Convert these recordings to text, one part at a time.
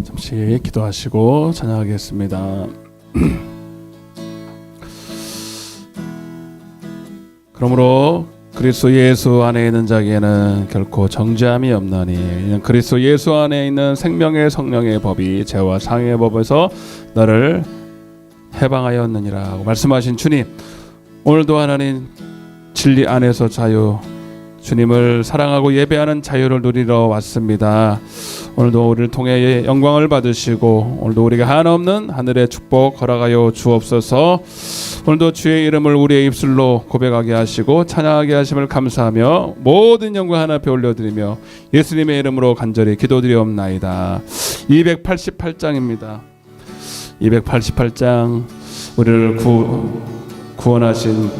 잠시 기도하시고 찬양하겠습니다. 그러므로 그리스도 예수 안에 있는 자에게는 결코 정죄함이 없나니 이는 그리스도 예수 안에 있는 생명의 성령의 법이 죄와 상의 법에서 너를 해방하였느니라 말씀하신 주님, 오늘도 하나님 진리 안에서 자유, 주님을 사랑하고 예배하는 자유를 누리러 왔습니다. 오늘도 우리를 통해 영광을 받으시고 오늘도 우리가 한없는 하늘의 축복 허락하여 주옵소서. 오늘도 주의 이름을 우리의 입술로 고백하게 하시고 찬양하게 하심을 감사하며 모든 영광 하나 앞에 올려드리며 예수님의 이름으로 간절히 기도드리옵나이다. 288장입니다. 288장 우리를 구원하신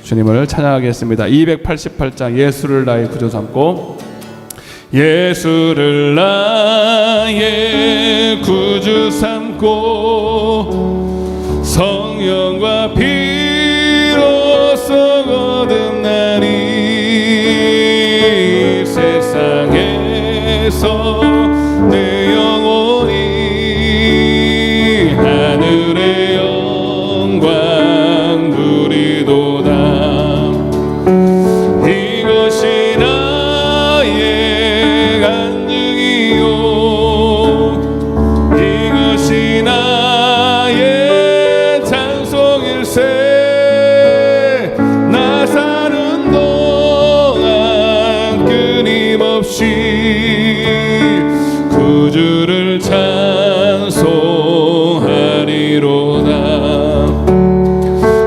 주님을 찬양하겠습니다. 288장 예수를 나의 구주 삼고 예수를 나의 구주 삼고 성령과 피로써 거듭나니 세상에서 내 영혼이 하늘의 영광 누리도다. 이것이 나의 간증이요 이것이 나의 찬송일세. 나 사는 동안 끊임없이 구주를 찬송하리로다.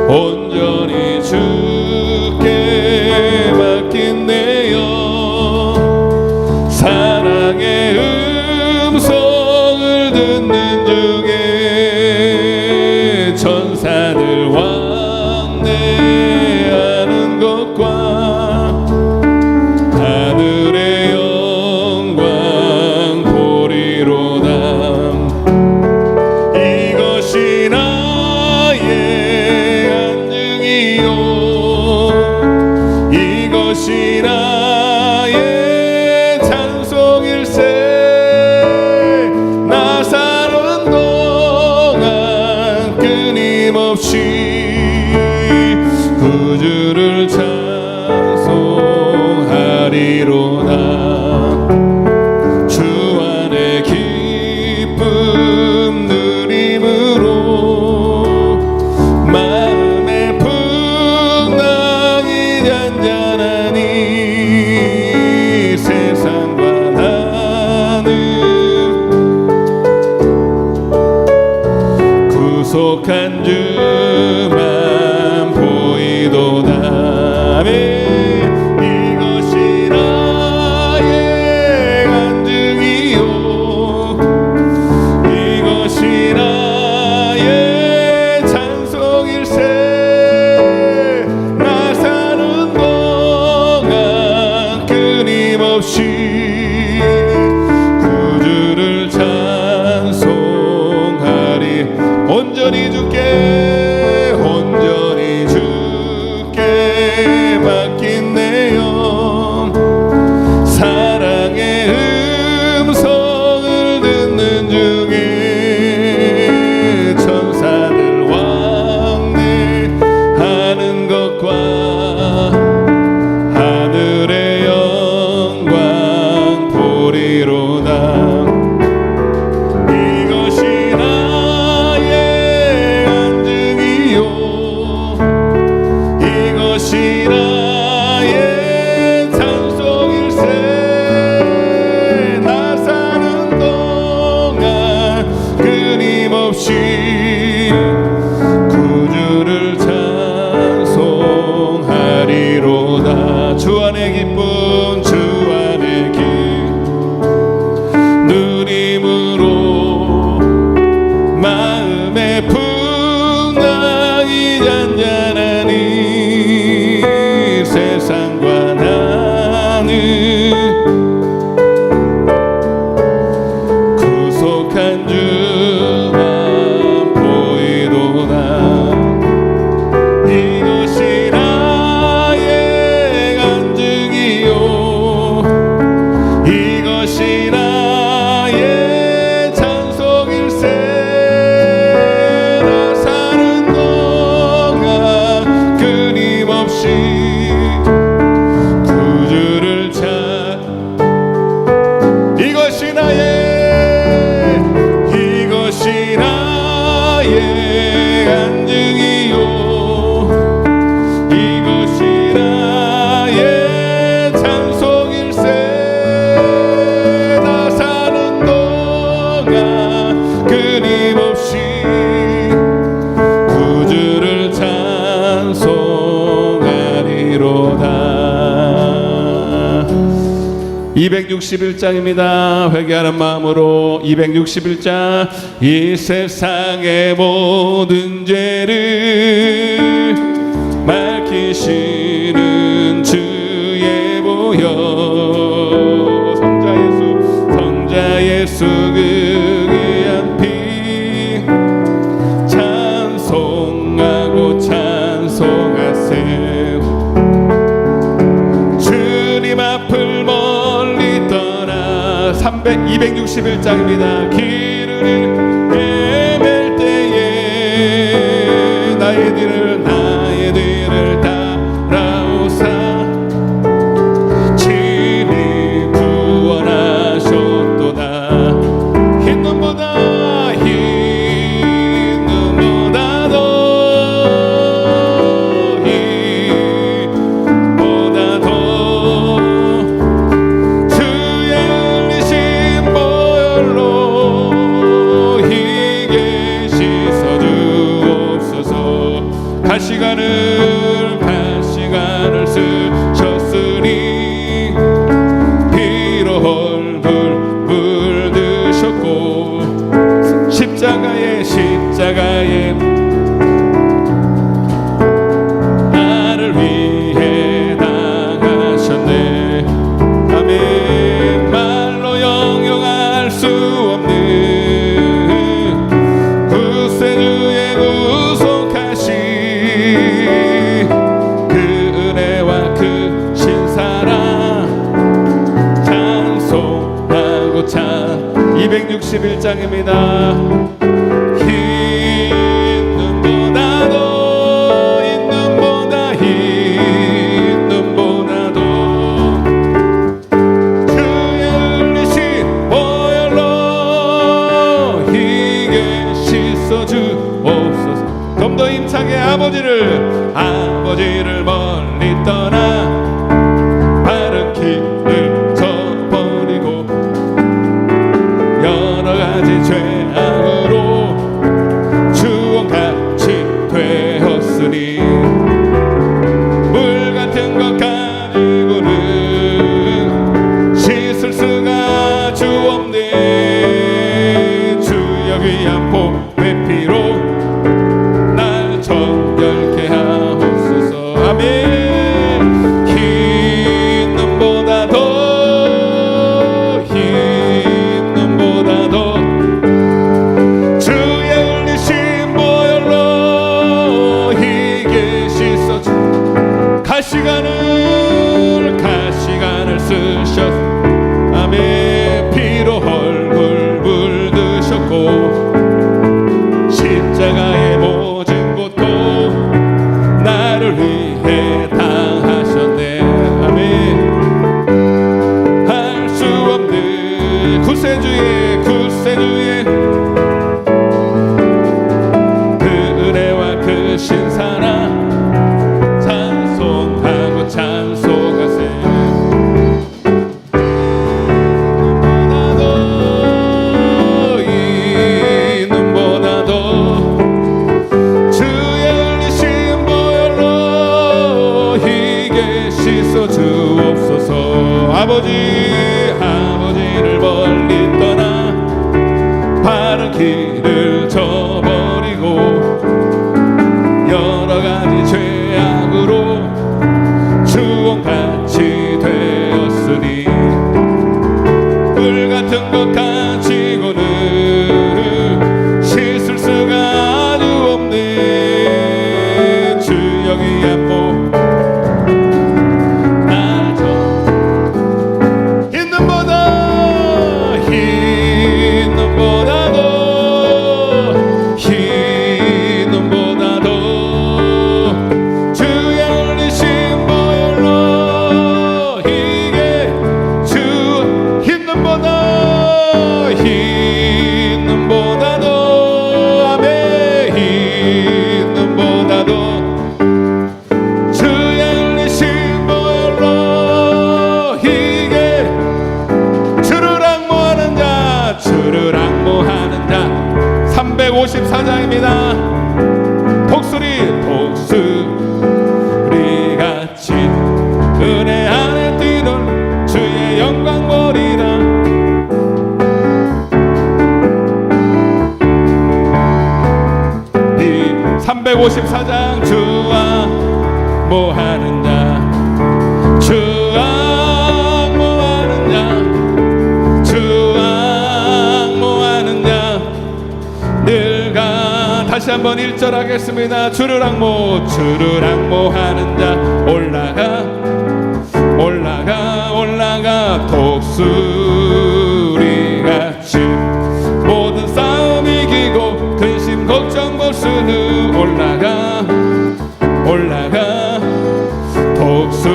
온전히 주께 맡긴 내 영 사랑의 음성을 듣는 중에 천사들 왕래하는 것과 하늘의 영광 보리로다. 이것이 나의 간증이요 이것이 나의 찬송일세. 나 사는 동안 끊임없이 구주를 찬송하리로다. 주 안에 기쁨 누림으로 마음의 풍랑이 잔잔하니 세상과 나는 구속한 주만 보이도다. 이것이 나의 간증이요 이것이 나의 찬송일세. 나 사는 동안 끊임없이 구주를 찬송하리. 온전히 주께 온전히 주께 맡긴 내 영 사랑의 음성을 듣는 중에 천사들 왕래하는 것과 하늘의 영광 보리로다. 이것이 나의 간증이요 이것이 나의 찬송일세. 나 사는 동안 끊임없이 구주를 찬송하리로다. 주 안의 기쁨 주 안의 기쁨 누림으로 마음의 풍랑이 잔잔하니 세상과 나는 구속한 주만 보이도다. 이것이 나의 간증이요 이것이 나의 찬송일세. 이것이 나의 안증이요 이것이 나의 찬송일세 나 사는 동안 끊임없이 구주를 찬송하리로다. 261장입니다. 회개하는 마음으로 261장. 이 세상의 모든 죄를 밝히시는 주의 보혈 성자 예수 그 귀한 피 찬송하고 찬송하세요. 주님 앞을 멀리 떠나 261장입니다. 길을 헤맬 때에 나의 뒤를 따라오사 친히 구원하셨도다. 흰 눈보다도 주의 흘리신 보혈로 희게 씻어 주옵소서. 가시관을 쓰셨으니 피로 헐물 물드셨고 십자가에 나를 위해 당하셨네. 아멘. 말로 영영할 수 없는 구세주의 구속하신 그 은혜와 그 신사랑 찬송하고 261장입니다. 흰 눈보다도 주의 흘리신 보혈로 희게 씻어 주옵소서. 좀 더 힘차게 아버지를 멀리 떠나 바른 길을 저버리고 여러 가지 죄악으로 주원같이 되었으니 물 같은 것 가지고는 씻을 수가 주옵네. 주여 귀한 보배 피로 날 정결케 하옵소서. 아멘. 주의 흘리신 보혈로 희게 씻어 가시관을 쓰셨. 아멘. 피로 헐물 물드셨고 십자가의 모진 고통 나를 위해 당하셨네. 아멘. 할 수 없는 구세주의 그 은혜와 그 신사랑 찬송하고 찬송하세. 이 눈보다도 주의 흘리신 보혈로 희게 씻어 주옵소서. 아버지를 멀리 떠나 바른 길을 저버리고 여러 가지 죄악으로 주원같이 되었으니 물 같은 것 가지고는 씻을 수가 없네. 주여 귀한 보 흰 눈보다 354장 주와 뭐하는 자 주와 뭐하는 자 주와 뭐하는 자 늘가 다시 한번 1절 하겠습니다. 주를 항모하는 자 올라가 독수리같이 모든 싸움 이기고 근심 걱정 벗은 후 올라가 독수리같이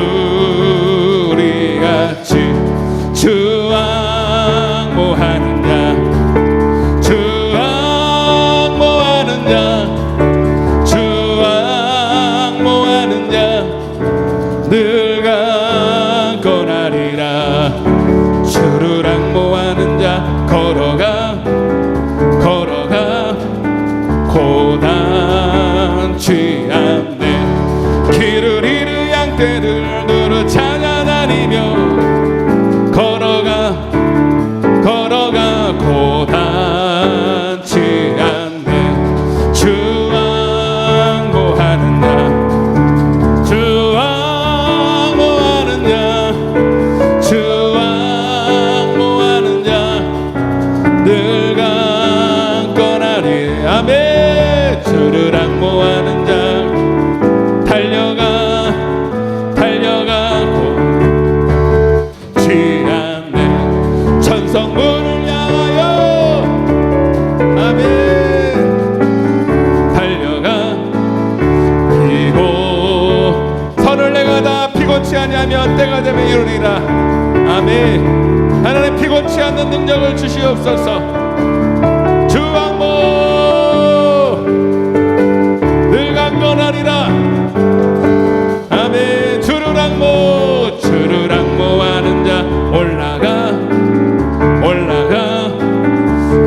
주 항모하는 자 늘 강건하리라. 주를 항모하는 자 걸어가 고단치 않네. 길을 잃은 양떼를 누르 찾아다니며 걸어가 고단치 않네. 주 항모하는 자 주를 항모하는 자 달려가고 지않네. 천성문을 향하여 아멘 달려가 피고 선을 내가다 피곤치 아니하면 때가 되면 이루리라. 아멘. 하나님 피곤치 않는 능력을 주시옵소서. 강건하리라. 아멘. 주를 항모하는 자 올라가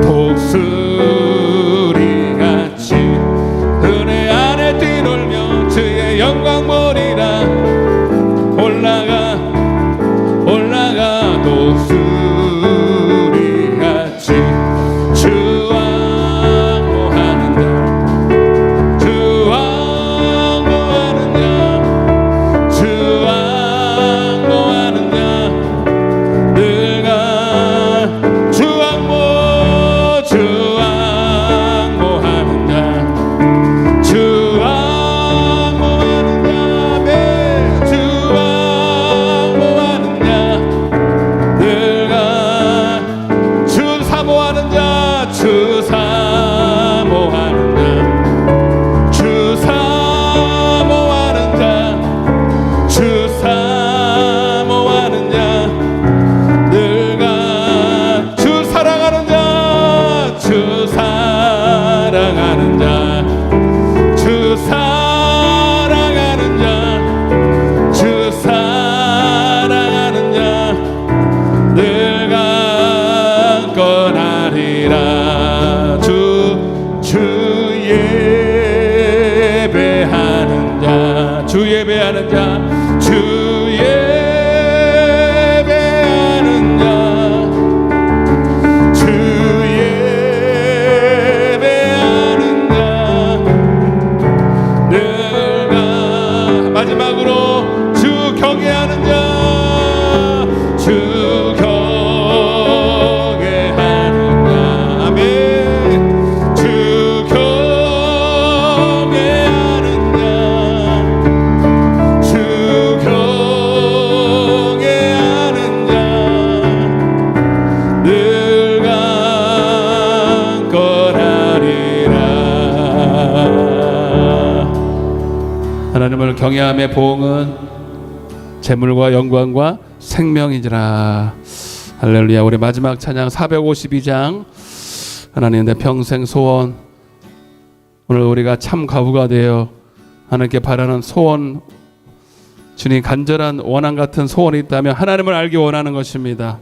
독수리같이 은혜 안에 뛰놀며 주의 영광 보리라. 올라가 독수리같이 주 항모하는 자 주 예배하는 자 늘 마지막으로 주 경외하는 자 하나님을 경외함의 보응은 재물과 영광과 생명이지라. 할렐루야. 우리 마지막 찬양 452장 하나님 내 평생 소원. 오늘 우리가 참 가부가 되어 하나님께 바라는 소원, 주님 간절한 원한 같은 소원이 있다면 하나님을 알기 원하는 것입니다.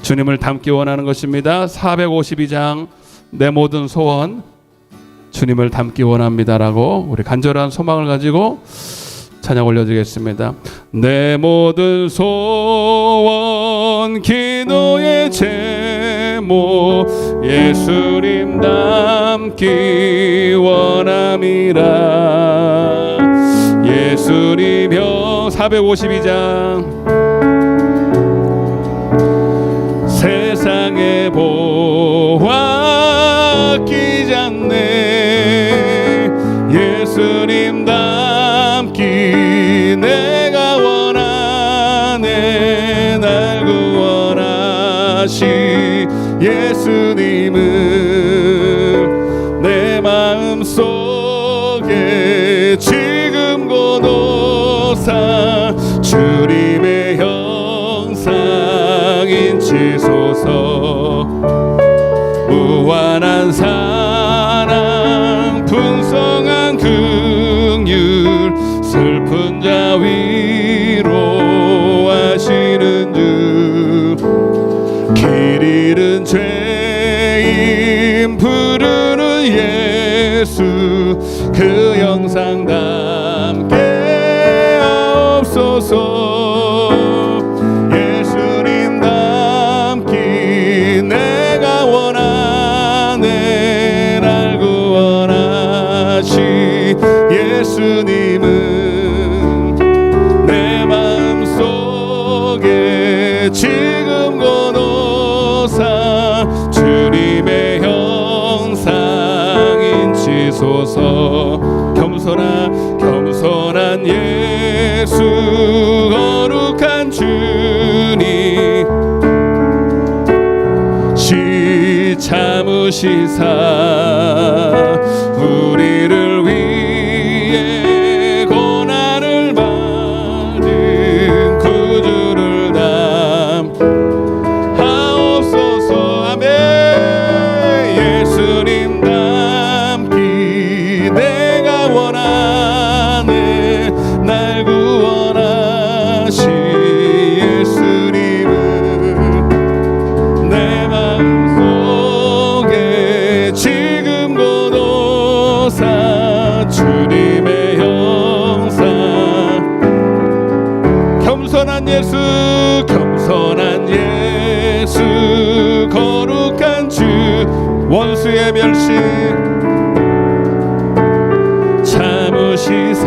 주님을 닮기 원하는 것입니다. 452장 내 모든 소원 주님을 닮기 원합니다라고 우리 간절한 소망을 가지고 찬양 올려드리겠습니다. 내 모든 소원 기도의 제목 모 예수님 닮기 원함이라. 예수님여 452장 세상에 보았기 전에 예수님 닮기 내가 원하네. 날 구원하시 예수님은 내 마음속에 지금 고도사 주님의 형상인 지소서. 무한한 사랑 풍성한 긍휼 슬픈 자 위로하시는 주. 길 잃은 죄인 부르는 예수 그 영상 담게 없소서. 예수님 닮기 내가 원하네. 날 구원하시 예수님은 내 마음속에 지금 고도사 주님의 형상인 지소서. 겸손한 예수 거룩한 주님 시 참으시사 우리를 위해 고난을 받은 구주를 담하옵소서. 아멘. 예수님 닮기 내가 원하네. 날 구원하시 예수님은 내 마음속에 지금 고도사 주님의 형상. 겸손한 예수 거룩한 주 원수의 멸시 참으시사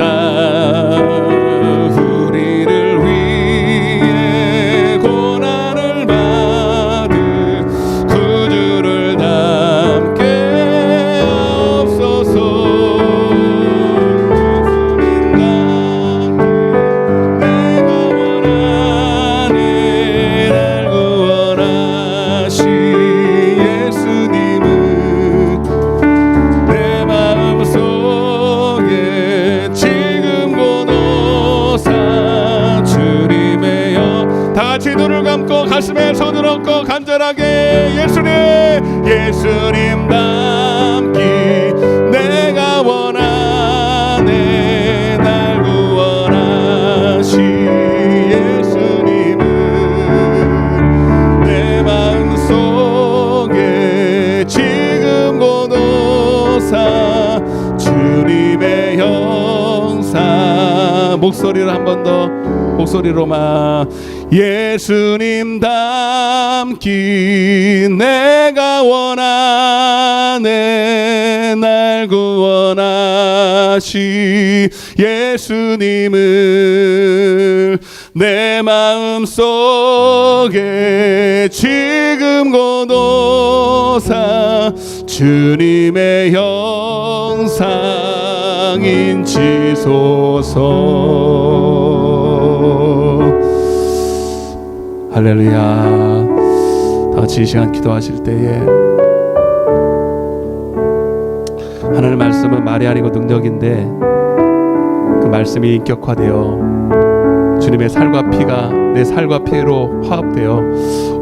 우리를 위해 고난을 받은 구주를 담게 없소서. 내가 원하네. 날 구원하시 예수님은 내 마음속에 지금 고도사 주님의 영. 다같이 눈을 감고 가슴에 손을 얹고 간절하게 예수님 닮기 내가 원하네. 날 구원하시 예수님은 내 마음속에 지금 고도사 주님의 형상. 목소리를 한 번 더 목소리로만 예수님 닮기 내가 원하네. 날 구원하시 예수님을 내 마음속에 지금 고도사 주님의 형상인 지소서. 할렐루야. 다같이 이 시간 기도하실 때에 하나님의 말씀은 말이 아니고 능력인데 그 말씀이 인격화되어 주님의 살과 피가 내 살과 피로 화합되어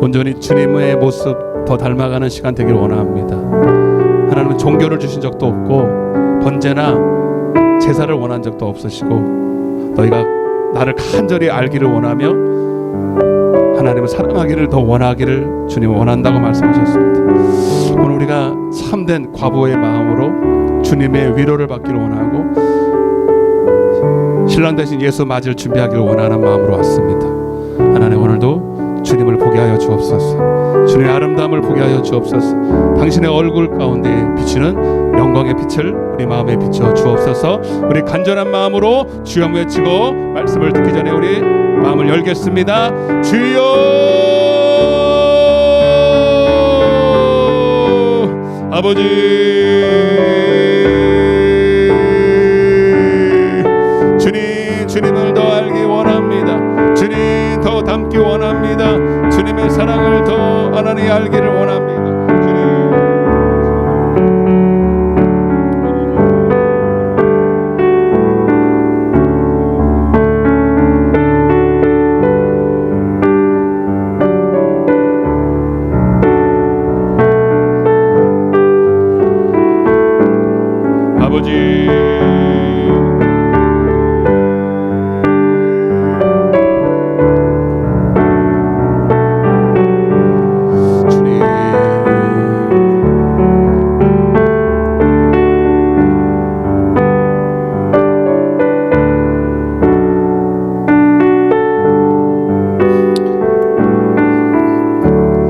온전히 주님의 모습 더 닮아가는 시간 되길 원합니다. 하나님은 종교를 주신 적도 없고 번제나 제사를 원한 적도 없으시고 너희가 나를 간절히 알기를 원하며 하나님을 사랑하기를 더 원하기를 주님은 원한다고 말씀하셨습니다. 오늘 우리가 참된 과부의 마음으로 주님의 위로를 받기를 원하고 신랑 대신 예수 맞을 준비하기를 원하는 마음으로 왔습니다. 하나님 오늘도 주님을 보게 보게 하여 주옵소서. 주님의 아름다움을 보게 하여 주옵소서. 당신의 얼굴 가운데 비치는 영광의 빛을 우리 마음에 비춰 주옵소서. 우리 간절한 마음으로 주여 외치고 말씀을 듣기 전에 우리 마음을 열겠습니다. 주여, 아버지, 주님을 더 알기 원합니다. 주님 더 닮기 원합니다. 주님의 사랑을 더 하나님 알기를 원합니다. 아버지,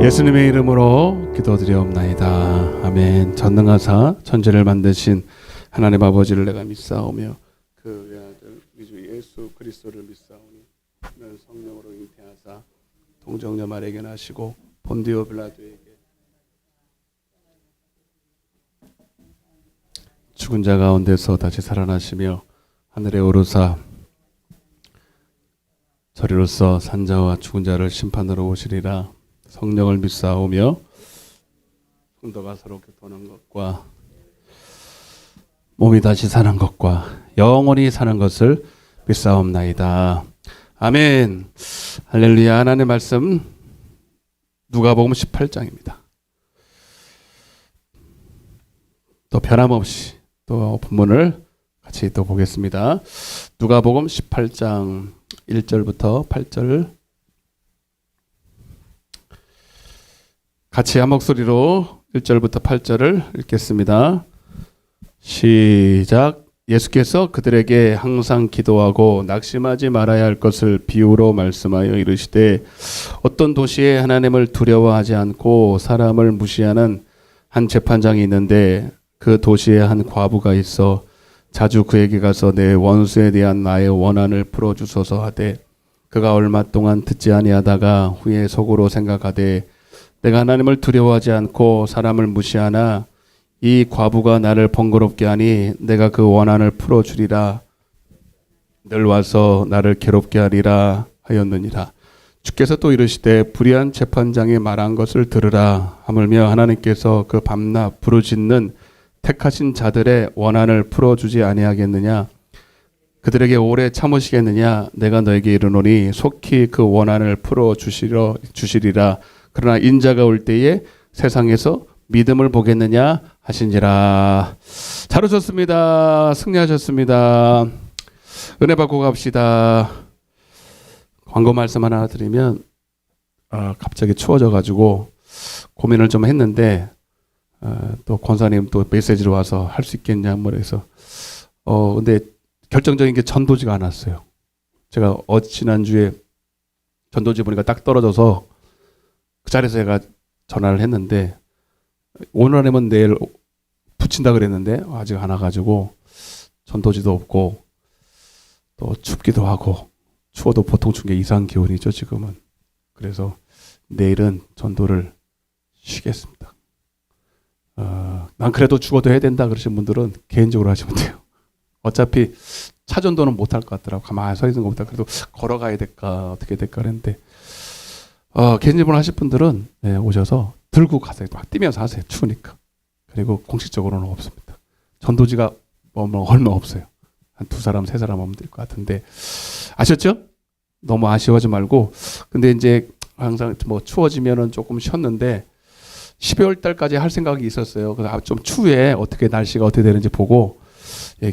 예수님의 이름으로 기도드리옵나이다. 아멘. 전능하사 천지를 만드신 하나님 아버지를 내가 믿사오며 그 외아들 우리 주 예수 그리스도를 믿사오니 그는 성령으로 잉태하사 동정녀 마리아에게 나시고 본디오 빌라도에게 죽은 자 가운데서 다시 살아나시며 하늘에 오르사 저리로서 산자와 죽은 자를 심판하러 오시리라. 성령을 믿사오며 성도가 서로 교통하는 것과 몸이 다시 사는 것과 영원히 사는 것을 믿사옵나이다. 아멘. 할렐루야. 하나님의 말씀 누가복음 18장입니다. 또 변함없이 또 본문을 같이 또 보겠습니다. 누가복음 18장 1절부터 8절 같이 한 목소리로 1절부터 8절을 읽겠습니다. 시작. 예수께서 그들에게 항상 기도하고 낙심하지 말아야 할 것을 비유로 말씀하여 이르시되 어떤 도시에 하나님을 두려워하지 않고 사람을 무시하는 한 재판장이 있는데 그 도시에 한 과부가 있어 자주 그에게 가서 내 원수에 대한 나의 원한을 풀어주소서 하되 그가 얼마 동안 듣지 아니하다가 후에 속으로 생각하되 내가 하나님을 두려워하지 않고 사람을 무시하나 이 과부가 나를 번거롭게 하니 내가 그 원한을 풀어주리라. 늘 와서 나를 괴롭게 하리라 하였느니라. 주께서 또 이르시되 불의한 재판장이 말한 것을 들으라. 하물며 하나님께서 그 밤낮 부르짖는 택하신 자들의 원한을 풀어주지 아니하겠느냐. 그들에게 오래 참으시겠느냐. 내가 너에게 이르노니 속히 그 원한을 풀어주시리라. 그러나 인자가 올 때에 세상에서 믿음을 보겠느냐 하신지라. 잘 오셨습니다. 승리하셨습니다. 은혜 받고 갑시다. 광고 말씀 하나 드리면 갑자기 추워져가지고 고민을 좀 했는데 또 권사님 또 메시지로 와서 할 수 있겠냐 뭐 그래서 근데 결정적인 게 전도지가 안 왔어요. 제가 지난주에 전도지 보니까 딱 떨어져서 그 자리에서 제가 전화를 했는데 오늘 아니면 내일 붙인다 그랬는데 아직 안 와가지고 전도지도 없고 또 춥기도 하고 추워도 보통 추운 게 이상 기온이죠 지금은. 그래서 내일은 전도를 쉬겠습니다. 난 그래도 죽어도 해야 된다 그러신 분들은 개인적으로 하시면 돼요. 어차피 차전도는 못할 것 같더라고. 가만히 서 있는 것보다 그래도 걸어가야 될까 어떻게 될까 그랬는데 개인적으로 하실 분들은 오셔서 들고 가세요. 막 뛰면서 하세요. 추우니까. 그리고 공식적으로는 없습니다. 전도지가 얼마 없어요. 한 2사람, 3사람 오면 될 것 같은데 아셨죠? 너무 아쉬워하지 말고. 근데 이제 항상 뭐 추워지면은 조금 쉬었는데 12월 달까지 할 생각이 있었어요. 그래서 좀 추후에 어떻게 날씨가 어떻게 되는지 보고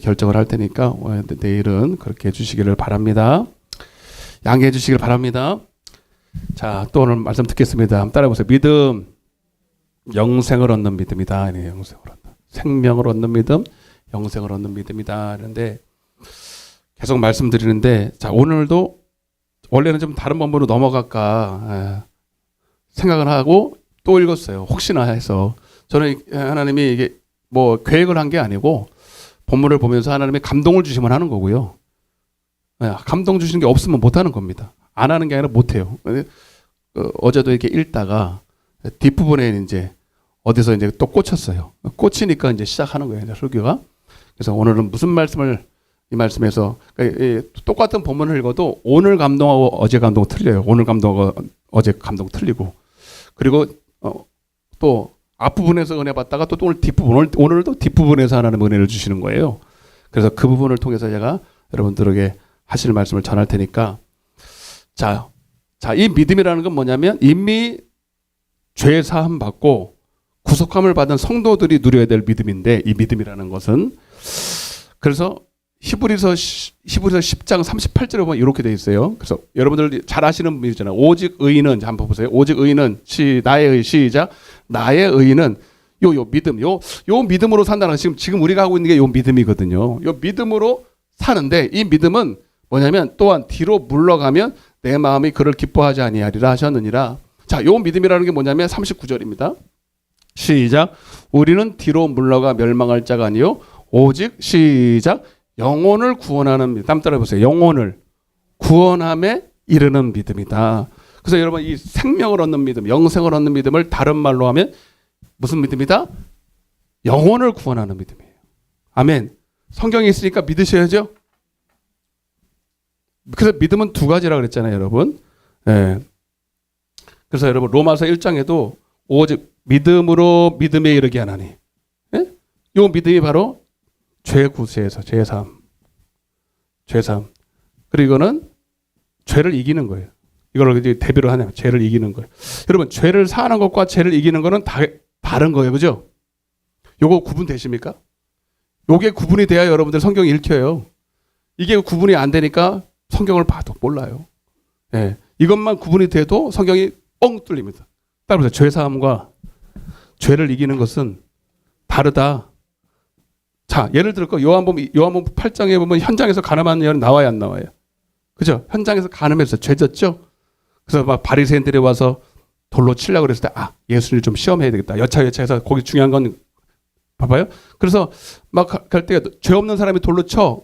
결정을 할 테니까 내일은 그렇게 해주시기를 바랍니다. 양해해 주시기를 바랍니다. 자, 또 오늘 말씀 듣겠습니다. 한번 따라해보세요. 믿음, 영생을 얻는 믿음이다. 네, 영생을 얻는, 생명을 얻는 믿음, 영생을 얻는 믿음이다. 그런데 계속 말씀드리는데, 자, 오늘도 원래는 좀 다른 본문으로 넘어갈까 생각을 하고 또 읽었어요. 혹시나 해서. 저는 하나님이 이게 뭐 계획을 한 게 아니고 본문을 보면서 하나님이 감동을 주시면 하는 거고요. 감동 주시는 게 없으면 못 하는 겁니다. 안 하는 게 아니라 못 해요. 어제도 이렇게 읽다가 뒷부분에 이제 어디서 이제 또 꽂혔어요. 꽂히니까 이제 시작하는 거예요. 이제 설교가. 그래서 오늘은 무슨 말씀을 이 말씀에서 똑같은 본문을 읽어도 오늘 감동하고 어제 감동 틀려요. 오늘 감동하고 어제 감동 틀리고. 그리고 또 앞부분에서 은혜 받다가 또 오늘 뒷부분, 오늘도 뒷부분에서 하나님 은혜를 주시는 거예요. 그래서 그 부분을 통해서 제가 여러분들에게 하실 말씀을 전할 테니까 자, 이 믿음이라는 건 뭐냐면 이미 죄 사함 받고 구속함을 받은 성도들이 누려야 될 믿음인데 이 믿음이라는 것은 그래서 히브리서 10장 38절에 보면 이렇게 돼 있어요. 그래서 여러분들 잘 아시는 분이잖아요. 오직 의인은 한번 보세요. 오직 의인은 나의 의 시작 나의 의인은 요 믿음 요 믿음으로 산다는 지금 우리가 하고 있는 게 요 믿음이거든요. 요 믿음으로 사는데 이 믿음은 뭐냐면 또한 뒤로 물러가면 내 마음이 그를 기뻐하지 아니하리라 하셨느니라. 자, 요 믿음이라는 게 뭐냐면 39절입니다. 시작 우리는 뒤로 물러가 멸망할 자가 아니요 오직 시작 영혼을 구원하는 믿음. 따라 해보세요. 영혼을 구원함에 이르는 믿음이다. 그래서 여러분 이 생명을 얻는 믿음, 영생을 얻는 믿음을 다른 말로 하면 무슨 믿음이다? 영혼을 구원하는 믿음이에요. 아멘. 성경에 있으니까 믿으셔야죠. 그래서 믿음은 두 가지라 그랬잖아요, 여러분. 예. 그래서 여러분 로마서 1장에도 오직 믿음으로 믿음에 이르게 하나니. 예? 이 믿음이 바로 죄 구세에서 죄삼. 그리고 이거는 죄를 이기는 거예요. 이걸 이제 대비로 하냐면 죄를 이기는 거예요. 여러분 죄를 사하는 것과 죄를 이기는 거는 다른 거예요, 그죠? 요거 구분되십니까? 요게 구분이 돼야 여러분들 성경 읽혀요. 이게 구분이 안 되니까 성경을 봐도 몰라요. 예, 이것만 구분이 돼도 성경이 뻥 뚫립니다. 따라서 죄 사함과 죄를 이기는 것은 다르다. 자, 예를 들어 요한복음 8장에 보면 현장에서 가늠한 여인 나와요, 안 나와요? 그죠? 현장에서 가늠해서 죄졌죠? 그래서 막 바리새인들이 와서 돌로 치려고 그랬을 때 예수를 좀 시험해야 되겠다. 여차해서 거기 중요한 건 봐봐요. 그래서 막 갈 때 죄 없는 사람이 돌로 쳐.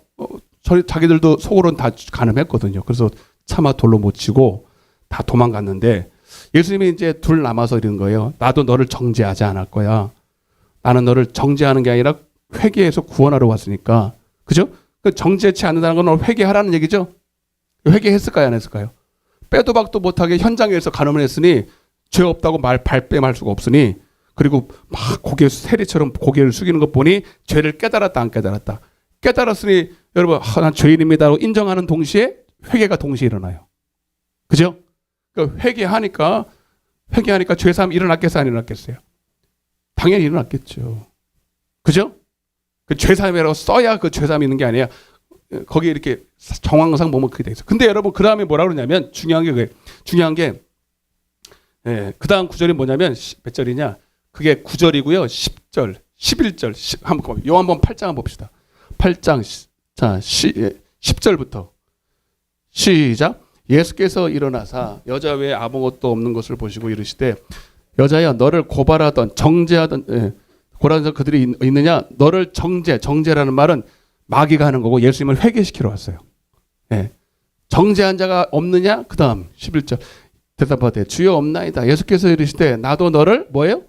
자기들도 속으로는 다 가늠했거든요. 그래서 차마 돌로 못 치고 다 도망갔는데 예수님이 이제 둘 남아서 이런 거예요. 나도 너를 정죄하지 않을 거야. 나는 너를 정죄하는 게 아니라 회개해서 구원하러 왔으니까. 그죠? 그 정죄치 않는다는 건 너를 회개하라는 얘기죠. 회개했을까요? 안 했을까요? 빼도 박도 못하게 현장에서 간음을 했으니 죄 없다고 발뺌할 수가 없으니 그리고 막 세리처럼 고개를 숙이는 것 보니 죄를 깨달았다 안 깨달았다. 깨달았으니 여러분 난 죄인입니다라고 인정하는 동시에 회개가 동시에 일어나요. 그죠? 그러니까 회개하니까 죄사함이 일어났겠어요? 안 일어났겠어요? 당연히 일어났겠죠. 그죠? 그 죄사함이라고 써야 그 죄사함이 있는 게 아니야. 거기에 이렇게 정황상 보면 그게 돼 있어. 근데 여러분 그 다음에 뭐라 그러냐면 중요한 게 그 다음 구절이 뭐냐면 몇 절이냐? 그게 9절이고요. 10절, 11절. 한번 요한복음 8장 한번 봅시다. 8장 자 10절부터 시작. 예수께서 일어나사 여자 외에 아무것도 없는 것을 보시고 이르시되 여자야 너를 고발하던 정죄하던 고라서 그들이 있느냐? 너를 정죄라는 말은 마귀가 하는 거고 예수님을 회개시키러 왔어요. 예. 정죄한 자가 없느냐? 그 다음 11절 대답하되 주여 없나이다. 예수께서 이르시되 나도 너를 뭐예요?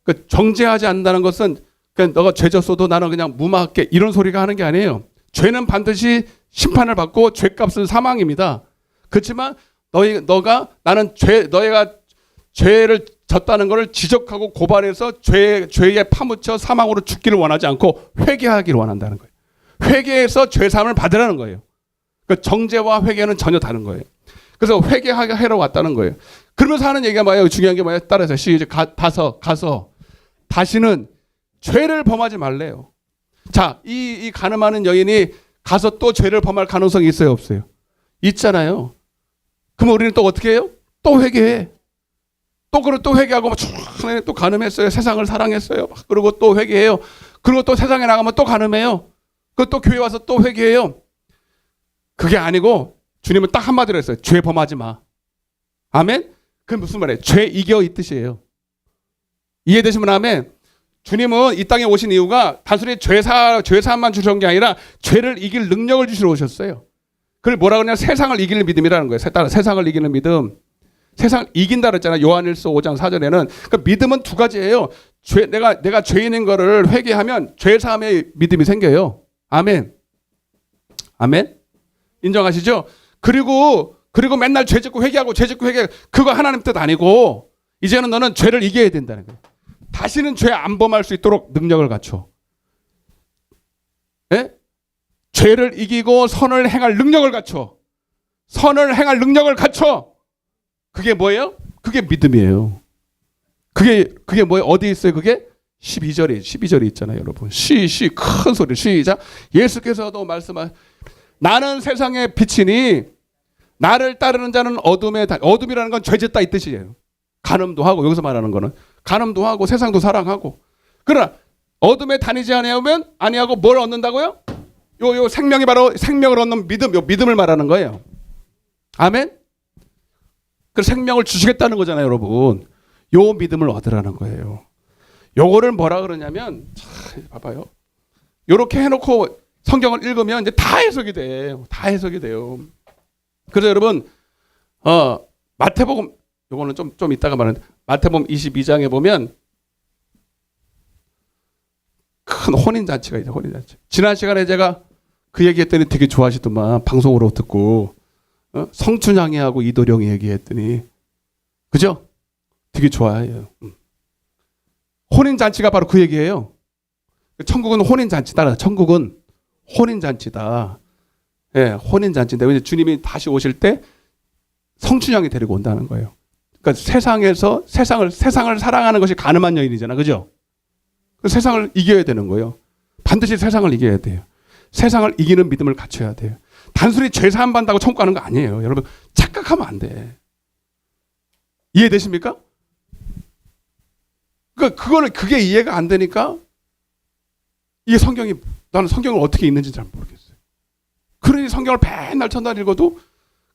그 정죄하지 않는다는 것은 그냥 너가 죄졌어도 나는 그냥 무마할게 이런 소리가 하는 게 아니에요. 죄는 반드시 심판을 받고 죄값은 사망입니다. 그렇지만 너가 죄를 졌다는 것을 지적하고 고발해서 죄에 파묻혀 사망으로 죽기를 원하지 않고 회개하기를 원한다는 거예요. 회개해서 죄사함을 받으라는 거예요. 그 정죄와 회개는 전혀 다른 거예요. 그래서 회개하러 왔다는 거예요. 그러면서 하는 얘기가 뭐예요? 중요한 게 뭐예요? 따라서 시작. 가서 다시는 죄를 범하지 말래요. 자, 이 간음하는 여인이 가서 또 죄를 범할 가능성이 있어요, 없어요? 있잖아요. 그럼 우리는 또 어떻게 해요? 또 회개해. 또 회개하고 또 간음했어요. 세상을 사랑했어요. 그리고 또 회개해요. 그리고 또 세상에 나가면 또 간음해요. 그리고 또 교회 와서 또 회개해요. 그게 아니고 주님은 딱 한마디로 했어요. 죄 범하지 마. 아멘? 그게 무슨 말이에요? 죄 이겨 이 뜻이에요. 이해되시면 아멘. 주님은 이 땅에 오신 이유가 단순히 죄사함만 주시는 게 아니라 죄를 이길 능력을 주시러 오셨어요. 그걸 뭐라 그러냐? 세상을 이기는 믿음이라는 거예요. 세상을 이기는 믿음. 세상을 이긴다 그랬잖아요. 요한일서 5장 4절에는. 그 믿음은 두 가지예요. 내가 죄인인 거를 회개하면 죄사함의 믿음이 생겨요. 아멘. 아멘. 인정하시죠? 그리고 맨날 죄 짓고 회개하고 그거 하나님 뜻 아니고 이제는 너는 죄를 이겨야 된다는 거예요. 다시는 죄 안 범할 수 있도록 능력을 갖춰. 예? 죄를 이기고 선을 행할 능력을 갖춰. 선을 행할 능력을 갖춰. 그게 뭐예요? 그게 믿음이에요. 그게 뭐예요? 어디 있어요? 그게 12절이 있잖아요, 여러분. 큰 소리 시작. 예수께서도 나는 세상의 빛이니 나를 따르는 자는 어둠이라는 건 죄짓다 이 뜻이에요. 간음도 하고 여기서 말하는 거는 간음도 하고 세상도 사랑하고. 그러나 어둠에 다니지 아니하고 뭘 얻는다고요? 요 생명이 바로 생명을 얻는 믿음, 요 믿음을 말하는 거예요. 아멘. 그 생명을 주시겠다는 거잖아요, 여러분. 요 믿음을 얻으라는 거예요. 요거를 뭐라 그러냐면 봐봐요. 요렇게 해놓고 성경을 읽으면 이제 다 해석이 돼요. 다 해석이 돼요. 그래서 여러분 마태복음 요거는 좀 이따가 말하는데 마태복음 22장에 보면 큰 혼인잔치가 있어요. 혼인잔치. 지난 시간에 제가 그 얘기했더니 되게 좋아하시더만. 방송으로 듣고 성춘향이하고 이도령이 얘기했더니 그죠? 되게 좋아해요. 혼인잔치가 바로 그 얘기예요. 천국은 혼인잔치다. 천국은 혼인잔치다. 예, 혼인잔치인데 왜 주님이 다시 오실 때 성춘향이 데리고 온다는 거예요. 그러니까 세상을 사랑하는 것이 가늠한 여인이잖아. 그죠? 세상을 이겨야 되는 거예요. 반드시 세상을 이겨야 돼요. 세상을 이기는 믿음을 갖춰야 돼요. 단순히 죄 사함 받는다고 천국 가는 거 아니에요. 여러분 착각하면 안 돼. 이해되십니까? 그게 이해가 안 되니까 이게 나는 성경을 어떻게 읽는지 잘 모르겠어요. 그러니 성경을 맨날 천달 읽어도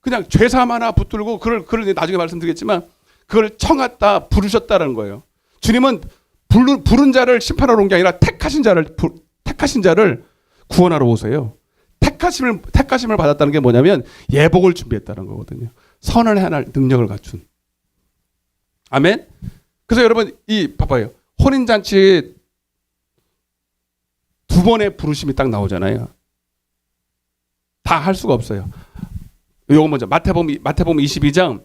그냥 죄 사함 하나 붙들고 그걸 나중에 말씀드리겠지만 그걸 청했다 부르셨다는 거예요. 주님은 부른 자를 심판하러 온 게 아니라 택하신 자를 구원하러 오세요. 택하심을 받았다는 게 뭐냐면 예복을 준비했다는 거거든요. 선을 행할 능력을 갖춘. 아멘. 그래서 여러분 봐봐요. 혼인잔치 두 번의 부르심이 딱 나오잖아요. 다 할 수가 없어요. 요거 먼저 마태복음 22장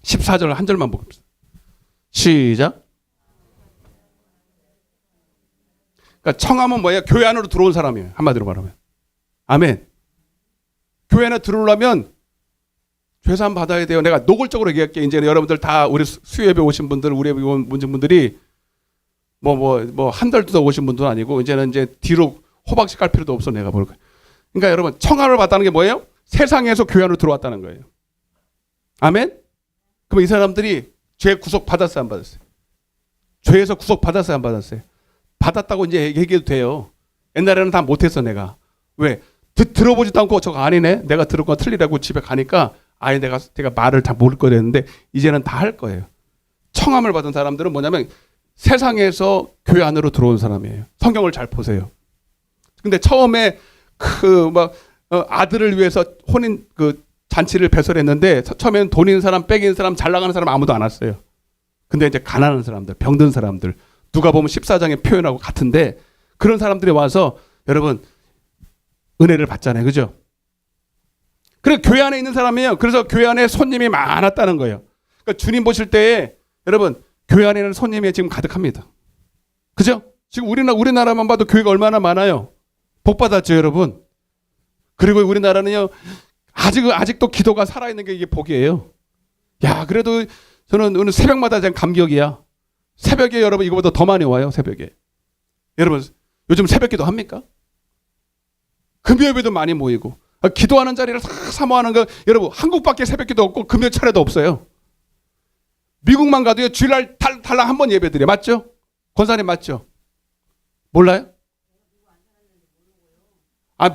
14절 한 절만 보겠습니다. 시작. 그러니까 청함은 뭐예요? 교회 안으로 들어온 사람이에요. 한마디로 말하면. 아멘. 교회 안에 들어오려면 죄사함 받아야 돼요. 내가 노골적으로 얘기할게. 이제 여러분들 다 우리 수요예배 오신 분들, 우리 예배 온 분들이 한 달도 더 오신 분도 아니고 이제는 이제 뒤로 호박씨 깔 필요도 없어 내가 볼 거야. 그러니까 여러분 청함을 받다는 게 뭐예요? 세상에서 교회 안으로 들어왔다는 거예요. 아멘. 그럼 이 사람들이 죄 구속 받았어요, 안 받았어요? 죄에서 구속 받았어요, 안 받았어요? 받았다고 이제 얘기해도 돼요. 옛날에는 다 못했어 내가. 왜? 들어보지도 않고 저거 아니네. 내가 들을 거 틀리라고 집에 가니까 아예 내가 말을 다 모를 거랬는데 이제는 다 할 거예요. 청함을 받은 사람들은 뭐냐면 세상에서 교회 안으로 들어온 사람이에요. 성경을 잘 보세요. 근데 처음에 아들을 위해서 혼인 잔치를 배설했는데 처음에는 돈 있는 사람, 빽 있는 사람, 잘 나가는 사람 아무도 안 왔어요. 근데 이제 가난한 사람들, 병든 사람들, 누가 보면 14장에 표현하고 같은데 그런 사람들이 와서 여러분 은혜를 받잖아요. 그죠? 그래 교회 안에 있는 사람이에요. 그래서 교회 안에 손님이 많았다는 거예요. 그러니까 주님 보실 때에 여러분 교회 안에는 손님이 지금 가득합니다. 그죠? 지금 우리나라만 봐도 교회가 얼마나 많아요. 복 받았죠, 여러분. 그리고 우리나라는요 아직도 기도가 살아있는 게 이게 복이에요. 야, 그래도 저는 오늘 새벽마다 그냥 감격이야. 새벽에 여러분 이거보다 더 많이 와요. 새벽에. 여러분 요즘 새벽기도 합니까? 금요일에도 많이 모이고 기도하는 자리를 싹 사모하는 거 여러분 한국밖에 새벽기도 없고 금요 차례도 없어요. 미국만 가도요 주일날 달랑 한 번 예배드려. 맞죠? 권사님 맞죠? 몰라요?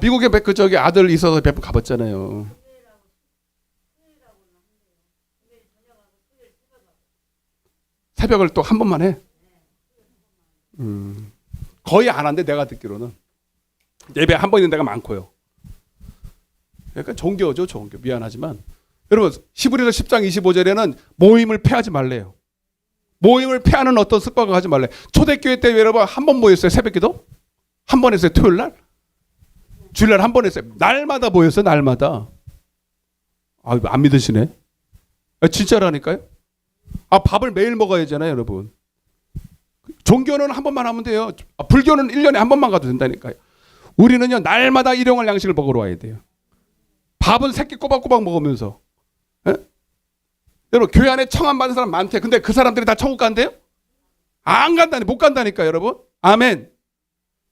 미국에 저기 아들 있어서 몇 번 가봤잖아요. 새벽을 또 한 번만 해? 거의 안 한대, 내가 듣기로는. 예배 한 번 있는 데가 많고요. 그러니까 종교죠, 종교. 미안하지만. 여러분, 히브리서 10장 25절에는 모임을 패하지 말래요. 모임을 패하는 어떤 습관을 가지 말래. 초대교회 때 여러분 한 번 모였어요, 새벽기도? 한 번 했어요, 토요일 날? 주일날 한 번 했어요. 날마다 모였어요, 날마다. 안 믿으시네. 진짜라니까요. 밥을 매일 먹어야 하잖아요, 여러분. 종교는 한 번만 하면 돼요. 불교는 1년에 한 번만 가도 된다니까요. 우리는요, 날마다 일용할 양식을 먹으러 와야 돼요. 밥은 새끼 꼬박꼬박 먹으면서. 에? 여러분, 교회 안에 청함 받은 사람 많대. 근데 그 사람들이 다 천국 간대요? 안 간다니, 못 간다니까, 여러분. 아멘.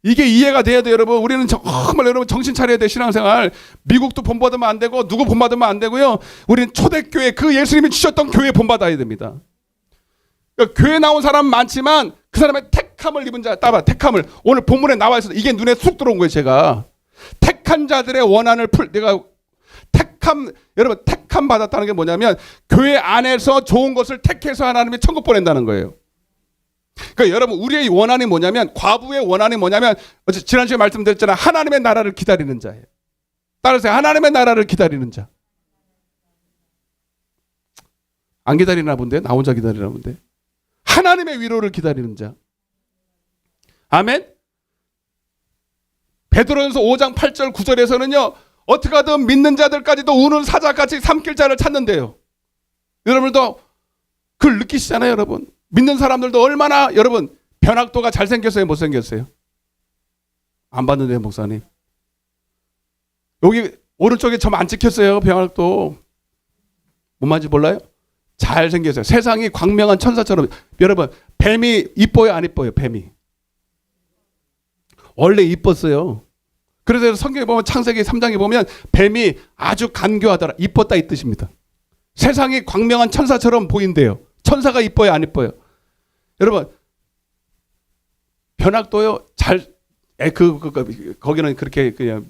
이게 이해가 돼야 돼요, 여러분. 우리는 정말 여러분 정신 차려야 돼, 신앙생활. 미국도 본받으면 안 되고, 누구 본받으면 안 되고요. 우리는 초대교회, 그 예수님이 주셨던 교회 본받아야 됩니다. 그러니까 교회 나온 사람 많지만, 그 사람의 택함을 입은 자, 따봐, 택함을. 오늘 본문에 나와 있어서 이게 눈에 쑥 들어온 거예요, 제가. 택한 자들의 원한을 내가 택함, 여러분, 택함 받았다는 게 뭐냐면, 교회 안에서 좋은 것을 택해서 하나님이 천국 보낸다는 거예요. 그러니까 여러분, 우리의 원한이 뭐냐면, 과부의 원한이 뭐냐면, 지난주에 말씀드렸잖아요. 하나님의 나라를 기다리는 자예요. 따라서 하나님의 나라를 기다리는 자. 안 기다리나 본데? 나 혼자 기다리나 본데? 하나님의 위로를 기다리는 자. 아멘? 베드로전서 5장 8절 9절에서는요. 어떻게 하든 믿는 자들까지도 우는 사자같이 삼킬 자를 찾는데요. 여러분들도 그걸 느끼시잖아요, 여러분. 믿는 사람들도 얼마나 여러분 변학도가 잘생겼어요, 못생겼어요? 안 봤는데요, 목사님. 여기 오른쪽에 점 안 찍혔어요, 변학도. 뭔 말인지 몰라요? 잘생겼어요. 세상이 광명한 천사처럼. 여러분, 뱀이 이뻐요, 안 이뻐요? 뱀이 원래 이뻤어요. 그래서 성경에 보면 창세기 3장에 보면 뱀이 아주 간교하더라, 이뻤다 이 뜻입니다. 세상이 광명한 천사처럼 보인대요. 천사가 이뻐요, 안 이뻐요? 여러분, 변학도요, 거기는 그렇게 그냥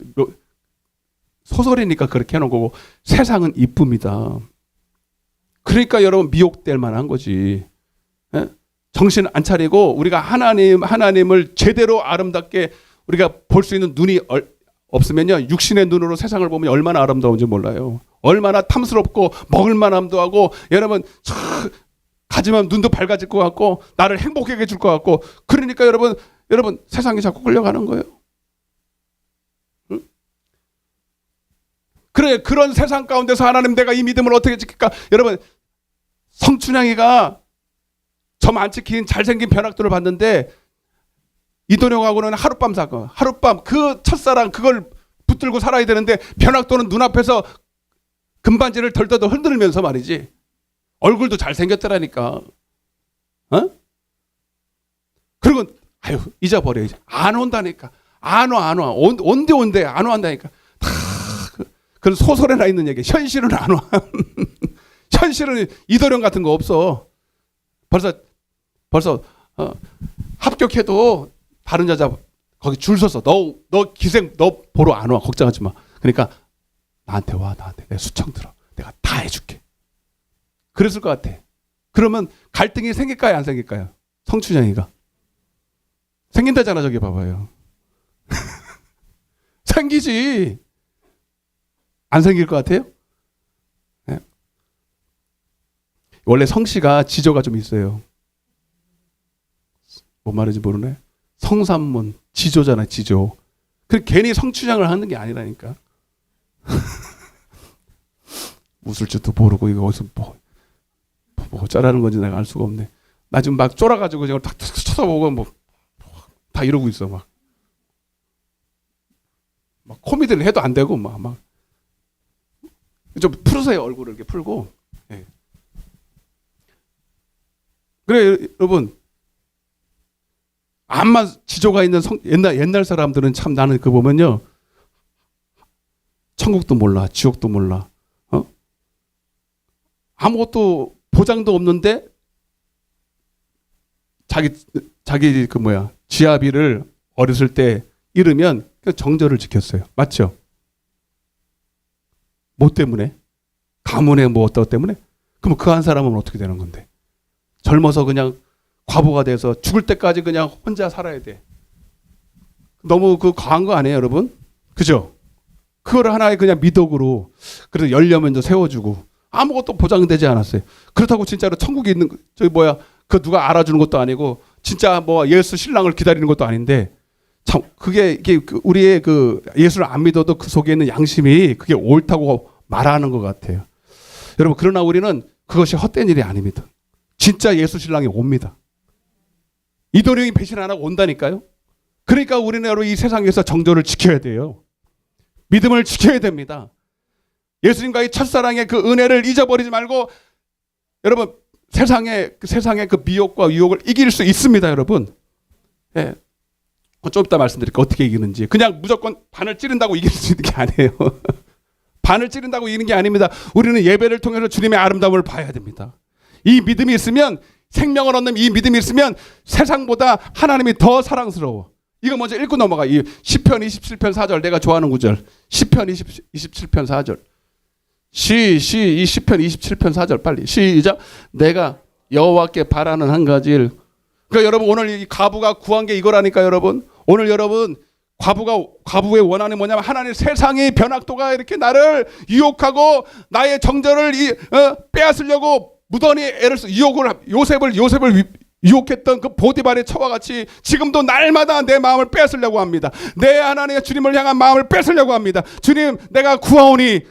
소설이니까 그렇게 해놓은 거고, 세상은 이쁩니다. 그러니까 여러분 미혹될 만한 거지. 예? 정신 안 차리고 우리가 하나님을 제대로 아름답게 우리가 볼 수 있는 눈이 없으면요, 육신의 눈으로 세상을 보면 얼마나 아름다운지 몰라요. 얼마나 탐스럽고 먹을만함도 하고, 여러분 가지만 눈도 밝아질 것 같고 나를 행복하게 해줄 것 같고. 그러니까 여러분 세상이 자꾸 끌려가는 거예요. 응? 그래, 그런 세상 가운데서 하나님, 내가 이 믿음을 어떻게 지킬까? 여러분, 성춘향이가 점 안 찍힌 잘생긴 변학도를 봤는데, 이도령하고는 하룻밤 사건, 하룻밤 그 첫사랑 그걸 붙들고 살아야 되는데, 변학도는 눈앞에서 금반지를 덜덜 흔들면서 말이지, 얼굴도 잘생겼더라니까. 어? 그리고 잊어버려. 이제 안 온다니까. 안 와. 온대 안 온다니까. 다 그런 소설에나 있는 얘기. 현실은 안 와. 현실은 이도령 같은 거 없어. 벌써 합격해도 다른 여자 거기 줄 서서 너 기생 너 보러 안 와. 걱정하지 마. 그러니까 나한테 와. 내가 수청 들어. 내가 다 해줄게. 그랬을 것 같아. 그러면 갈등이 생길까요, 안 생길까요? 성춘향이가 생긴다잖아. 저기 봐봐요. 생기지. 안 생길 것 같아요? 네. 원래 성씨가 지조가 좀 있어요. 뭔 말인지 모르네. 성삼문 지조잖아, 지조. 그 괜히 성춘향을 하는 게 아니라니까. 웃을 줄도 모르고 이거 어디서 뭐 어쩌라는 건지 내가 알 수가 없네. 나 지금 막 쫄아가지고 지금 딱 쳐다보고 뭐 다 이러고 있어. 막 코미디를 해도 안 되고 막 좀 풀으세요, 얼굴을 이렇게 풀고. 예. 그래 여러분, 암만 지조가 있는 옛날 사람들은 참, 나는 그 보면요, 천국도 몰라, 지옥도 몰라. 아무것도 보장도 없는데 자기 지아비를 어렸을 때 잃으면 정절을 지켰어요. 맞죠? 뭐 때문에? 가문의 뭐 어떤 때문에? 그럼 그 한 사람은 어떻게 되는 건데? 젊어서 그냥 과부가 돼서 죽을 때까지 그냥 혼자 살아야 돼. 너무 그 과한 거 아니에요, 여러분? 그죠? 그걸 하나의 그냥 미덕으로 그래서 열려면도 세워주고 아무것도 보장되지 않았어요. 그렇다고 진짜로 천국에 있는 그 누가 알아주는 것도 아니고 진짜 뭐 예수 신랑을 기다리는 것도 아닌데 참 이게 우리의 그 예수를 안 믿어도 그 속에 있는 양심이 그게 옳다고 말하는 것 같아요. 여러분 그러나 우리는 그것이 헛된 일이 아닙니다. 진짜 예수 신랑이 옵니다. 이도령이 배신 안 하고 온다니까요. 그러니까 우리는 여러분 이 세상에서 정절을 지켜야 돼요. 믿음을 지켜야 됩니다. 예수님과의 첫사랑의 그 은혜를 잊어버리지 말고 여러분 세상의 그 미혹과 유혹을 이길 수 있습니다, 여러분. 예. 좀 이따 말씀드릴게요. 어떻게 이기는지. 그냥 무조건 반을 찌른다고 이길 수 있는 게 아니에요. 반을 찌른다고 이기는 게 아닙니다. 우리는 예배를 통해서 주님의 아름다움을 봐야 됩니다. 이 믿음이 있으면 생명을 얻는 이 믿음이 있으면 세상보다 하나님이 더 사랑스러워. 이거 먼저 읽고 넘어가. 이 시편 27편 4절 내가 좋아하는 구절. 시편 27편 4절. 이 시편 27편 4절 빨리 시작. 내가 여호와께 바라는 한 가지 일. 그러니까 여러분 오늘 이 과부가 구한 게 이거라니까 여러분. 오늘 여러분 과부의 원한이 뭐냐면 하나님 세상의 변학도가 이렇게 나를 유혹하고 나의 정절을 빼앗으려고 무던히 애를 써 요셉을 유혹했던 그 보디발의 처와 같이 지금도 날마다 내 마음을 뺏으려고 합니다. 내 하나님의 주님을 향한 마음을 뺏으려고 합니다. 주님 내가 구하오니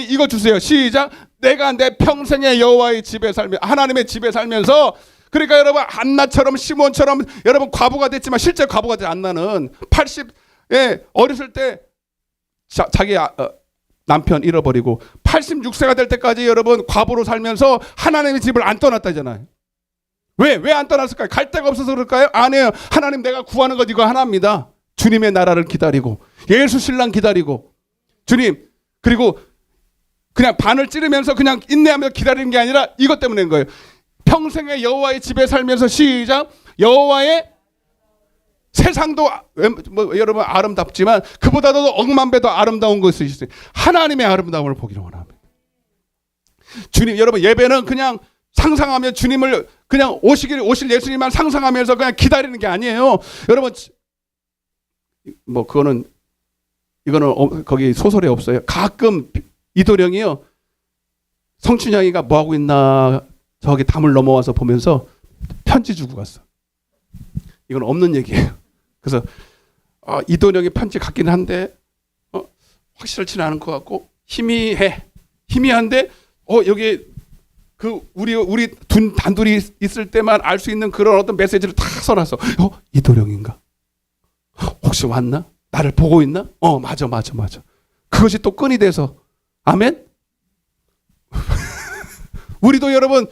이거 주세요. 시작. 내가 내 평생의 여호와의 집에 살며 하나님의 집에 살면서 그러니까 여러분 안나처럼 시몬처럼 여러분 과부가 됐지만 실제 과부가 된 안나는 80에 어렸을 때 자기 남편 잃어버리고 86세가 될 때까지 여러분 과부로 살면서 하나님의 집을 안 떠났다잖아요. 왜 안 떠났을까요? 갈 데가 없어서 그럴까요? 아니에요. 하나님 내가 구하는 것 이거 하나입니다. 주님의 나라를 기다리고 예수 신랑 기다리고 주님 그리고 그냥 반을 찌르면서 그냥 인내하며 기다리는 게 아니라 이것 때문인 거예요. 평생의 여호와의 집에 살면서 시작. 여호와의 세상도 여러분 아름답지만 그보다도 억만 배 더 아름다운 것이 있어요. 하나님의 아름다움을 보기를 원합니다. 주님 여러분 예배는 그냥 상상하며 주님을 그냥 오실 예수님만 상상하면서 그냥 기다리는 게 아니에요. 여러분 뭐 이거는 거기 소설에 없어요. 가끔 이도령이요 성춘향이가 뭐 하고 있나 저기 담을 넘어와서 보면서 편지 주고 갔어. 이건 없는 얘기예요. 그래서 이도령이 편지 같긴 한데 확실하지는 않은 것 같고 희미한데 여기 그 우리 단둘이 있을 때만 알 수 있는 그런 어떤 메시지를 다 써놨어. 이도령인가? 혹시 왔나? 나를 보고 있나? 맞아. 그것이 또 끈이 돼서 아멘? 우리도 여러분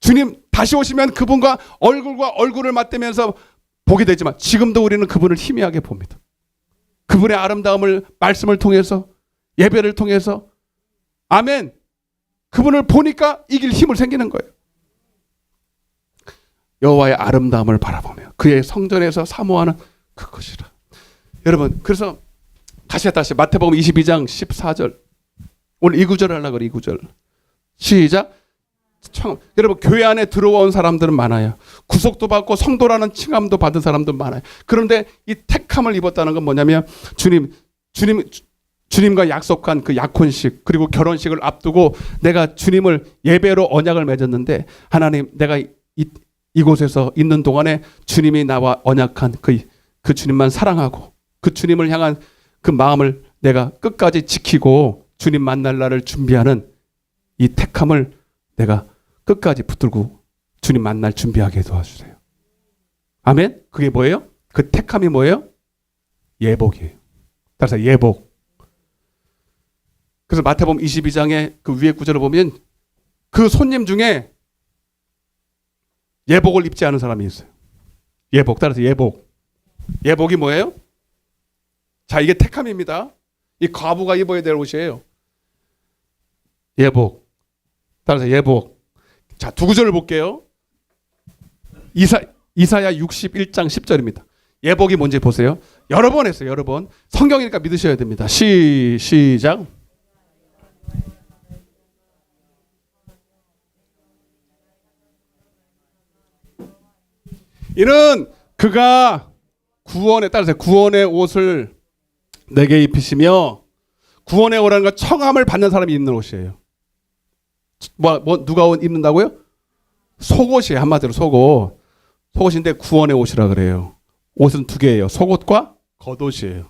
주님 다시 오시면 그분과 얼굴과 얼굴을 맞대면서 보게 되지만 지금도 우리는 그분을 희미하게 봅니다. 그분의 아름다움을 말씀을 통해서 예배를 통해서 아멘. 그분을 보니까 이길 힘을 생기는 거예요. 여호와의 아름다움을 바라보며 그의 성전에서 사모하는 그것이라. 여러분 그래서 다시 마태복음 22장 14절 오늘 이 구절 하려고 그래. 이 구절 시작. 여러분 교회 안에 들어온 사람들은 많아요. 구속도 받고 성도라는 칭함도 받은 사람도 많아요. 그런데 이 택함을 입었다는 건 뭐냐면 주님과 약속한 그 약혼식 그리고 결혼식을 앞두고 내가 주님을 예배로 언약을 맺었는데 하나님 내가 이곳에서 있는 동안에 주님이 나와 언약한 그 주님만 사랑하고 그 주님을 향한 그 마음을 내가 끝까지 지키고 주님 만날 날을 준비하는 이 택함을 내가 끝까지 붙들고 주님 만날 준비하게 도와주세요. 아멘? 그게 뭐예요? 그 택함이 뭐예요? 예복이에요. 따라서 예복. 그래서 마태복음 22장의 그 위에 구절을 보면 그 손님 중에 예복을 입지 않은 사람이 있어요. 예복. 따라서 예복. 예복이 뭐예요? 자, 이게 택함입니다. 이 과부가 입어야 될 옷이에요. 예복. 따라서 예복. 자, 두 구절을 볼게요. 이사야 61장 10절입니다. 예복이 뭔지 보세요. 여러 번 했어요. 여러 번. 성경이니까 믿으셔야 됩니다. 시작. 이는 그가 구원에 따라서 구원의 옷을 내게 입히시며, 구원의 옷이라는 건 청함을 받는 사람이 입는 옷이에요. 누가 입는다고요? 속옷이에요. 한마디로 속옷. 속옷인데 구원의 옷이라 그래요. 옷은 두 개예요. 속옷과 겉옷이에요.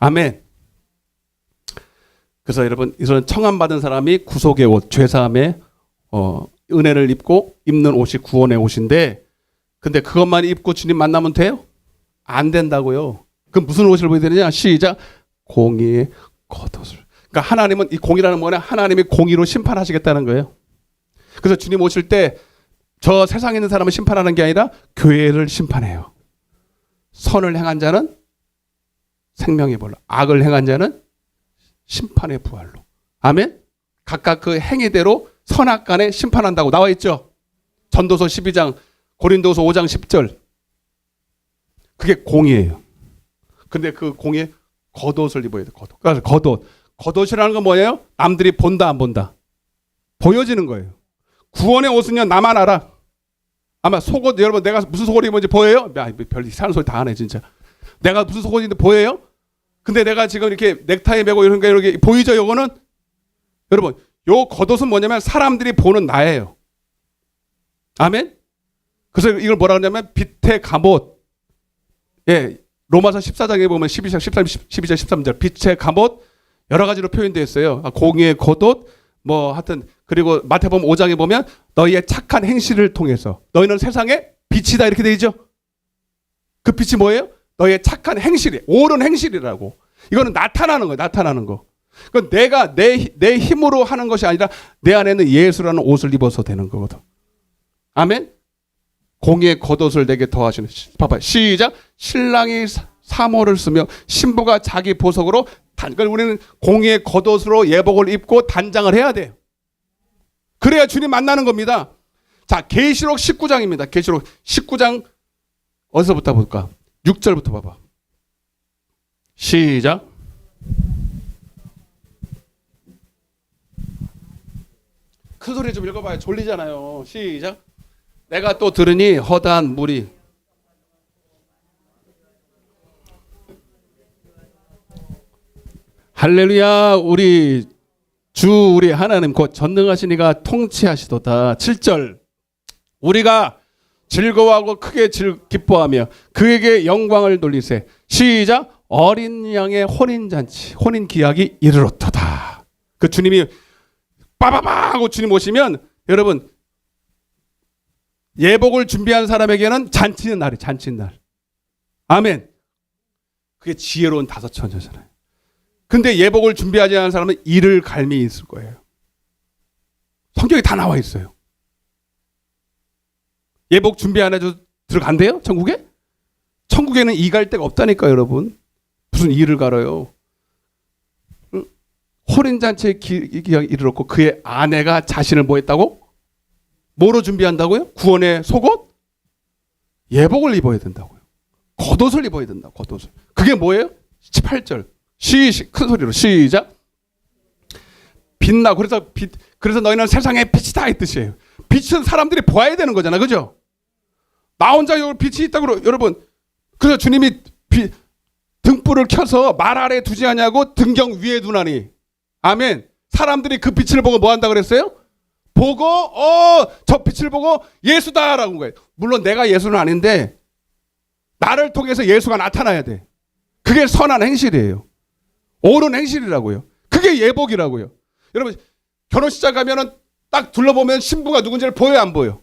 아멘. 그래서 여러분, 이런 청함 받은 사람이 구속의 옷, 죄사함의 은혜를 입고 입는 옷이 구원의 옷인데, 근데 그것만 입고 주님 만나면 돼요? 안 된다고요. 그럼 무슨 옷을 보여야 되느냐? 시작. 공의의 겉옷을. 그러니까 하나님은, 이 공의라는 뭐냐? 하나님이 공의로 심판하시겠다는 거예요. 그래서 주님 오실 때 저 세상에 있는 사람을 심판하는 게 아니라 교회를 심판해요. 선을 행한 자는 생명의 벌로, 악을 행한 자는 심판의 부활로. 아멘. 각각 그 행위대로 선악간에 심판한다고 나와 있죠. 전도서 12장, 고린도서 5장 10절. 그게 공의예요. 근데 그 공의에 겉옷을 입어야 돼. 겉옷. 그래서 겉옷. 겉옷이라는 건 뭐예요? 남들이 본다 안 본다? 보여지는 거예요. 구원의 옷은요, 나만 알아. 아마 속옷, 여러분 내가 무슨 속옷 입은지 보여요? 별 이상한 소리 다 하네 진짜. 내가 무슨 속옷인데 보여요? 근데 내가 지금 이렇게 넥타이 매고 이런 게 이렇게 보이죠? 요거는 여러분, 요 겉옷은 뭐냐면 사람들이 보는 나예요. 아멘. 그래서 이걸 뭐라 그러냐면 빛의 갑옷. 예, 로마서 14장에 보면 12장 13절 빛의 갑옷 여러 가지로 표현되어 있어요. 공의의 겉옷, 뭐 하여튼, 그리고 마태복음 5장에 보면 너희의 착한 행실을 통해서 너희는 세상의 빛이다 이렇게 되어 있죠. 그 빛이 뭐예요? 너희의 착한 행실이, 옳은 행실이라고. 이거는 나타나는 거예요. 나타나는 거. 그건 내가 내 힘으로 하는 것이 아니라 내 안에는 예수라는 옷을 입어서 되는 거거든. 아멘. 공의의 겉옷을 내게 더하시는. 봐봐요. 시작. 신랑이 사모를 쓰며 신부가 자기 보석으로 그러니까 우리는 공의의 겉옷으로 예복을 입고 단장을 해야 돼요. 그래야 주님 만나는 겁니다. 자, 계시록 19장입니다. 계시록 19장 어디서부터 볼까? 6절부터 봐봐. 시작. 큰 소리 좀 읽어봐요. 졸리잖아요. 시작. 내가 또 들으니 허다한 물이 할렐루야. 우리 주 우리 하나님 곧 전능하시니가 통치하시도다. 7절. 우리가 즐거워하고 크게 기뻐하며 그에게 영광을 돌리세. 시작. 어린 양의 혼인잔치 혼인기약이 이르렀도다. 그 주님이 빠바바 하고 주님 오시면 여러분 예복을 준비한 사람에게는 잔치는 날이 잔치는 날. 아멘. 그게 지혜로운 다섯 처녀잖아요. 근데 예복을 준비하지 않은 사람은 이를 갈미 있을 거예요. 성경에 다 나와 있어요. 예복 준비 안 해도 들어간대요? 천국에? 천국에는 이 갈 데가 없다니까 여러분. 무슨 이를 갈아요. 혼인잔치에 기약이 이르렀고 그의 아내가 자신을 뭐 했다고? 뭐로 준비한다고요? 구원의 속옷? 예복을 입어야 된다고요. 겉옷을 입어야 된다고. 겉옷을. 그게 뭐예요? 18절. 큰 소리로 시작. 빛나. 그래서 너희는 세상의 빛이다 이 뜻이에요. 빛은 사람들이 보아야 되는 거잖아, 그죠? 나 혼자 여기 빛이 있다고 여러분. 그래서 주님이 등불을 켜서 말 아래 두지 않냐고 등경 위에 두나니. 아멘. 사람들이 그 빛을 보고 뭐 한다 그랬어요? 보고 저 빛을 보고 예수다라고 한 거예요. 물론 내가 예수는 아닌데 나를 통해서 예수가 나타나야 돼. 그게 선한 행실이에요. 옳은 행실이라고요. 그게 예복이라고요. 여러분 결혼식장 가면은 딱 둘러보면 신부가 누군지를 보여요, 안 보여?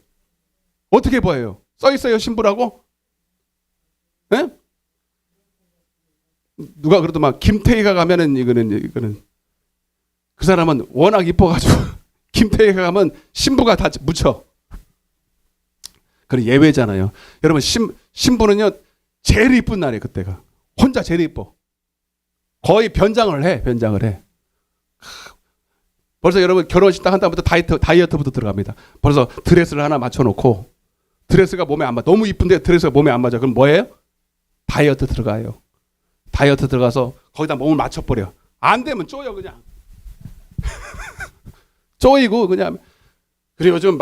어떻게 보여요? 써 있어요, 신부라고? 네? 누가 그래도 막 김태희가 가면은 이거는 그 사람은 워낙 이뻐가지고 김태희가 가면 신부가 다 묻혀. 그래 예외잖아요. 여러분 신부는요 제일 이쁜 날이에요. 그때가 혼자 제일 이뻐. 거의 변장을 해. 벌써 여러분 결혼식 딱 한 다음부터 다이어트부터 들어갑니다. 벌써 드레스를 하나 맞춰놓고 드레스가 몸에 안 맞아. 너무 이쁜데 드레스가 몸에 안 맞아. 그럼 뭐예요? 다이어트 들어가요. 다이어트 들어가서 거기다 몸을 맞춰버려. 안 되면 쪼여 그냥. 쪼이고 그냥. 그리고 요즘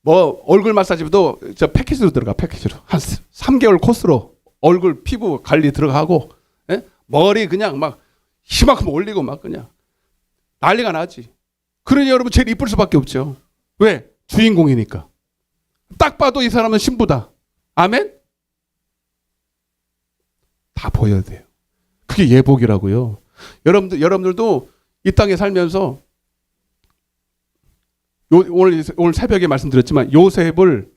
뭐 얼굴 마사지도 저 패키지로 들어가. 패키지로 한 3개월 코스로 얼굴 피부 관리 들어가고, 예? 머리 그냥 막 희만큼 올리고 막 그냥 난리가 나지. 그러니 여러분 제일 이쁠 수밖에 없죠. 왜? 주인공이니까. 딱 봐도 이 사람은 신부다. 아멘? 다 보여야 돼요. 그게 예복이라고요. 여러분들도 이 땅에 살면서 오늘 새벽에 말씀드렸지만 요셉을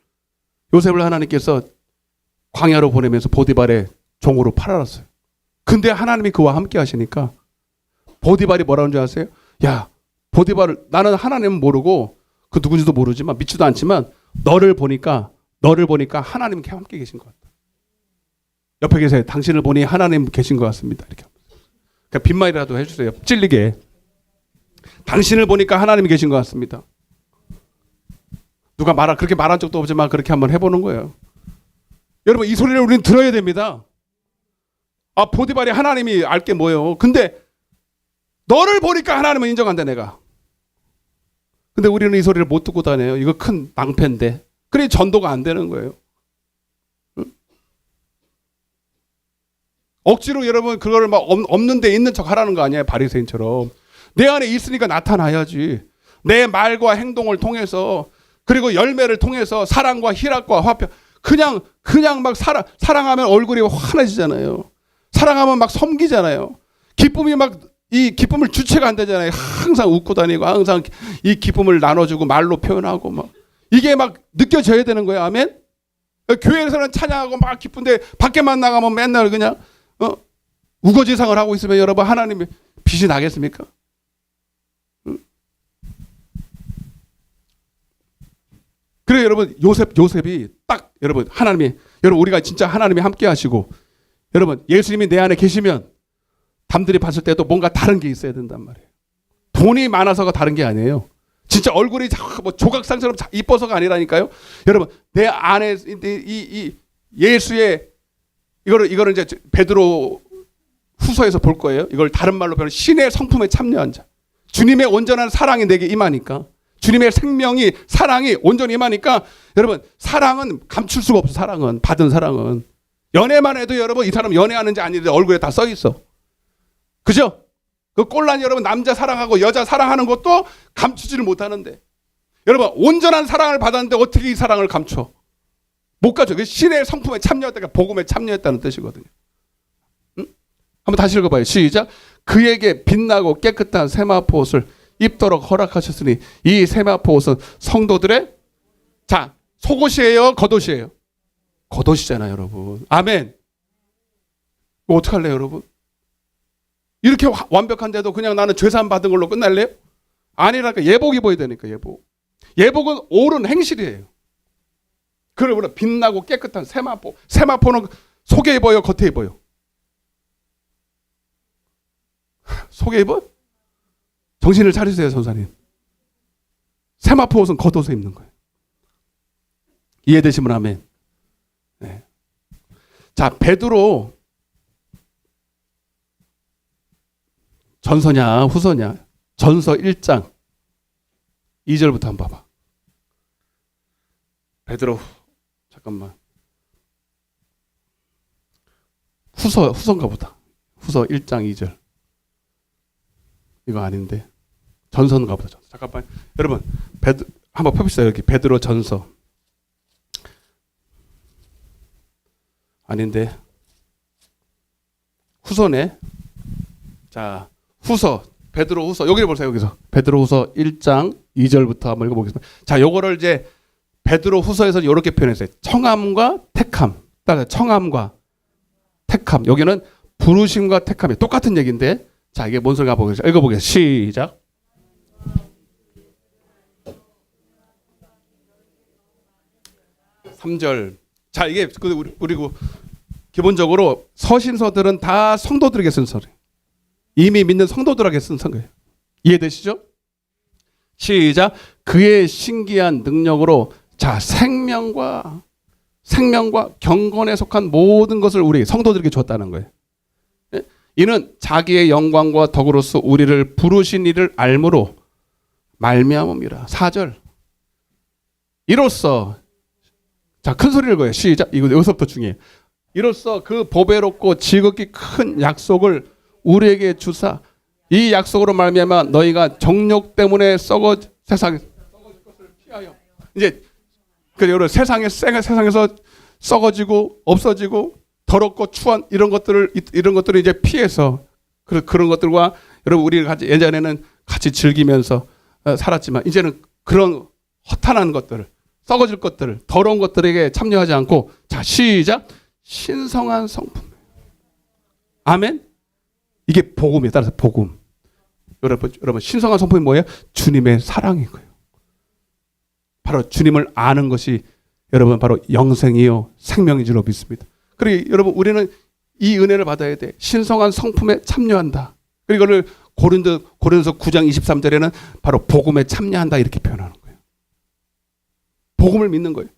하나님께서 광야로 보내면서 보디발의 종으로 팔아놨어요. 근데 하나님이 그와 함께 하시니까 보디발이 뭐라는 줄 아세요? 야, 보디발을 나는 하나님은 모르고 그 누군지도 모르지만 믿지도 않지만 너를 보니까 하나님이 함께 계신 것 같다. 옆에 계세요. 당신을 보니 하나님 계신 것 같습니다. 이렇게. 그러니까 빈말이라도 해주세요. 찔리게. 당신을 보니까 하나님이 계신 것 같습니다. 누가 그렇게 말한 적도 없지만 그렇게 한번 해보는 거예요. 여러분 이 소리를 우리는 들어야 됩니다. 아, 보디발이 하나님이 알게 뭐예요. 근데 너를 보니까 하나님은 인정한다 내가. 근데 우리는 이 소리를 못 듣고 다녀요. 이거 큰 낭패인데. 그래 전도가 안 되는 거예요. 응? 억지로 여러분 그거를 막 없는 데 있는 척 하라는 거 아니에요. 바리새인처럼. 내 안에 있으니까 나타나야지. 내 말과 행동을 통해서 그리고 열매를 통해서 사랑과 희락과 화평 그냥 막 사랑하면 얼굴이 환해지잖아요. 사랑하면 막 섬기잖아요. 기쁨이 막 이 기쁨을 주체가 안 되잖아요. 항상 웃고 다니고 항상 이 기쁨을 나눠주고 말로 표현하고 막 이게 막 느껴져야 되는 거예요. 아멘. 교회에서는 찬양하고 막 기쁜데 밖에만 나가면 맨날 그냥 우거지상을 하고 있으면 여러분 하나님의 빛이 나겠습니까? 그래 여러분 요셉이 딱 여러분 우리가 진짜 하나님이 함께 하시고 여러분 예수님이 내 안에 계시면 남들이 봤을 때도 뭔가 다른 게 있어야 된단 말이에요. 돈이 많아서가 다른 게 아니에요. 진짜 얼굴이 뭐 조각상처럼 이뻐서가 아니라니까요. 여러분 내 안에 이 예수의 이거를 이제 베드로 후서에서 볼 거예요. 이걸 다른 말로 표현 신의 성품에 참여한 자. 주님의 온전한 사랑이 내게 임하니까 주님의 생명이 사랑이 온전히 임하니까 여러분 사랑은 감출 수가 없어. 사랑은 받은 사랑은 연애만 해도 여러분 이 사람 연애하는지 아닌지 얼굴에 다 써 있어. 그죠? 그 꼴란 여러분 남자 사랑하고 여자 사랑하는 것도 감추지를 못하는데 여러분 온전한 사랑을 받았는데 어떻게 이 사랑을 감춰? 못 가져. 그 신의 성품에 참여했다가 복음에 참여했다는 뜻이거든요. 응? 한번 다시 읽어봐요. 시작. 그에게 빛나고 깨끗한 세마포 옷을 입도록 허락하셨으니 이 세마포 옷은 성도들의 자 속옷이에요, 겉옷이에요? 겉옷이잖아요, 여러분. 아멘. 어떡할래요, 여러분? 이렇게 완벽한데도 그냥 나는 죄사함 받은 걸로 끝날래요? 아니라니까 예복 입어야 되니까 예복. 예복은 옳은 행실이에요. 그걸 우리가 빛나고 깨끗한 세마포. 세마포는 속에 입어요, 겉에 입어요? 속에 입어요? 정신을 차리세요, 선사님. 세마포 옷은 겉옷에 입는 거예요. 이해되시면 아멘. 네. 자, 베드로 전서냐 후서냐? 전서 1장 2절부터 한번 봐봐. 베드로 잠깐만. 후서인가 보다. 후서 1장 2절. 이거 아닌데. 전서인가 보다. 잠깐만. 여러분, 한번 펴봅시다. 여기 베드로 전서. 아닌데. 후서네. 자, 후서. 베드로 후서. 여기를 보세요. 여기서. 베드로 후서 1장 2절부터 한번 읽어보겠습니다. 자, 요거를 이제 베드로 후서에서 이렇게 표현했어요. 청함과 택함. 따라서 청함과 택함. 여기는 부르심과 택함이 똑같은 얘기인데, 자, 이게 뭔 소리가 보겠습니다. 읽어보겠습니다. 시작. (3절) 자, 이게 그리고 기본적으로 서신서들은 다 성도들에게 쓴 서류. 이미 믿는 성도들에게 쓴 거예요. 이해되시죠? 시작. 그의 신기한 능력으로 자 생명과 경건에 속한 모든 것을 우리 성도들에게 줬다는 거예요. 이는 자기의 영광과 덕으로서 우리를 부르신 이를 알므로 말미암음이라. 4절. 이로써 자, 큰 소리를 거예요. 시작. 이거 여기서부터 중요해요. 이로써 그 보배롭고 지극히 큰 약속을 우리에게 주사 이 약속으로 말미암아 너희가 정욕 때문에 세상에서 썩어질 것을 피하여 이제 여러분 세상에서 썩어지고 없어지고 더럽고 추한 이런 것들을 이제 피해서 그런 것들과 여러분 우리가 같이 예전에는 같이 즐기면서 살았지만 이제는 그런 허탄한 것들을 썩어질 것들을 더러운 것들에게 참여하지 않고 자 시작 신성한 성품. 아멘. 이게 복음이에요. 따라서 복음. 여러분 신성한 성품이 뭐예요? 주님의 사랑인 거예요. 바로 주님을 아는 것이 여러분 바로 영생이요 생명인 줄로 믿습니다. 그리고 여러분 우리는 이 은혜를 받아야 돼. 신성한 성품에 참여한다. 그리고 이거를 고린도서 9장 23절에는 바로 복음에 참여한다 이렇게 표현하는 거예요. 복음을 믿는 거예요.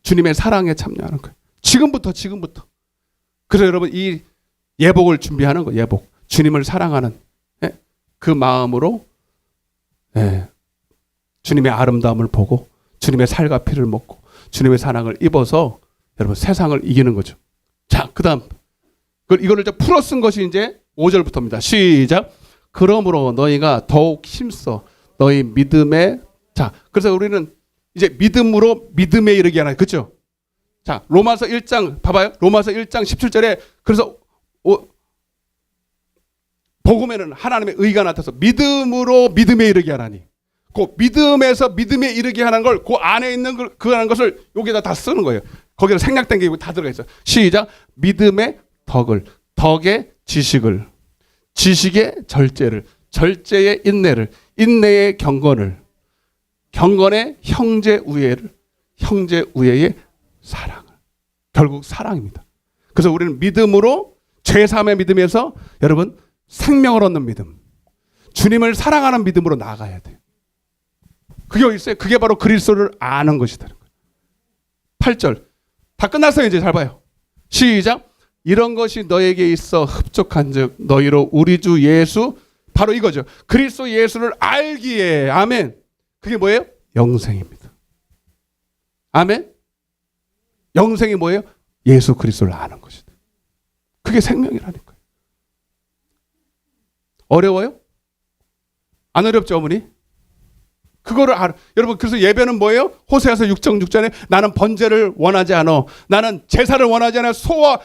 주님의 사랑에 참여하는 거예요. 지금부터. 그래서 여러분 이 예복을 준비하는 거예요. 예복. 주님을 사랑하는 그 마음으로 주님의 아름다움을 보고 주님의 살과 피를 먹고 주님의 사랑을 입어서 여러분 세상을 이기는 거죠. 자, 그다음 이거를 풀어 쓴 것이 이제 5절부터입니다. 시작. 그러므로 너희가 더욱 힘써 너희 믿음에 자, 그래서 우리는 이제 믿음으로 믿음에 이르게 하나. 그렇죠? 자, 로마서 1장 봐봐요. 로마서 1장 17절에 그래서 복음에는 하나님의 의가 나타서 믿음으로 믿음에 이르게 하나니. 그 믿음에서 믿음에 이르게 하는 걸 그 안에 있는 그 하는 것을 여기다 다 쓰는 거예요. 거기서 생략된 게 다 들어가 있어요. 시작. 믿음의 덕을, 덕의 지식을, 지식의 절제를, 절제의 인내를, 인내의 경건을, 경건의 형제 우애를, 형제 우애의 사랑을. 결국 사랑입니다. 그래서 우리는 믿음으로 죄사함의 믿음에서 여러분 생명을 얻는 믿음, 주님을 사랑하는 믿음으로 나아가야 돼요. 그게 어디 있어요? 그게 바로 그리스도를 아는 것이다. 8절 다 끝났어요. 이제 잘 봐요. 시작. 이런 것이 너에게 있어 흡족한즉 너희로 우리 주 예수 바로 이거죠. 그리스도 예수를 알기에 아멘. 그게 뭐예요? 영생입니다. 아멘. 영생이 뭐예요? 예수 그리스도를 아는 것이다. 그게 생명이라니까요. 어려워요? 안 어렵죠, 어머니? 그거를 알아. 여러분, 그래서 예배는 뭐예요? 호세아서 6장 6절에 나는 번제를 원하지 않아. 나는 제사를 원하지 않아. 소와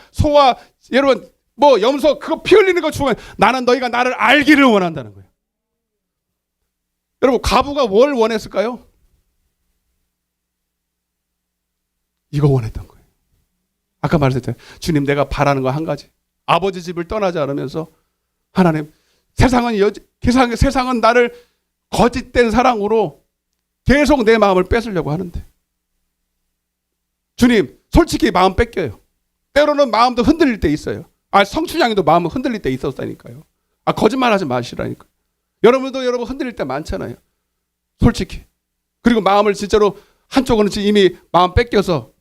여러분 뭐 염소 그거 피 흘리는 거 좋아해. 나는 너희가 나를 알기를 원한다는 거예요. 여러분 과부가 뭘 원했을까요? 이거 원했던 거예요. 아까 말했잖아요. 주님 내가 바라는 거 한 가지. 아버지 집을 떠나지 않으면서 하나님 세상은 나를 거짓된 사랑으로 계속 내 마음을 뺏으려고 하는데 주님 솔직히 마음 뺏겨요. 때로는 마음도 흔들릴 때 있어요. 성춘향이도 마음은 흔들릴 때 있었다니까요. 거짓말하지 마시라니까요. 여러분도 여러분 흔들릴 때 많잖아요. 솔직히. 그리고 마음을 진짜로 한쪽은 이미 마음 뺏겨서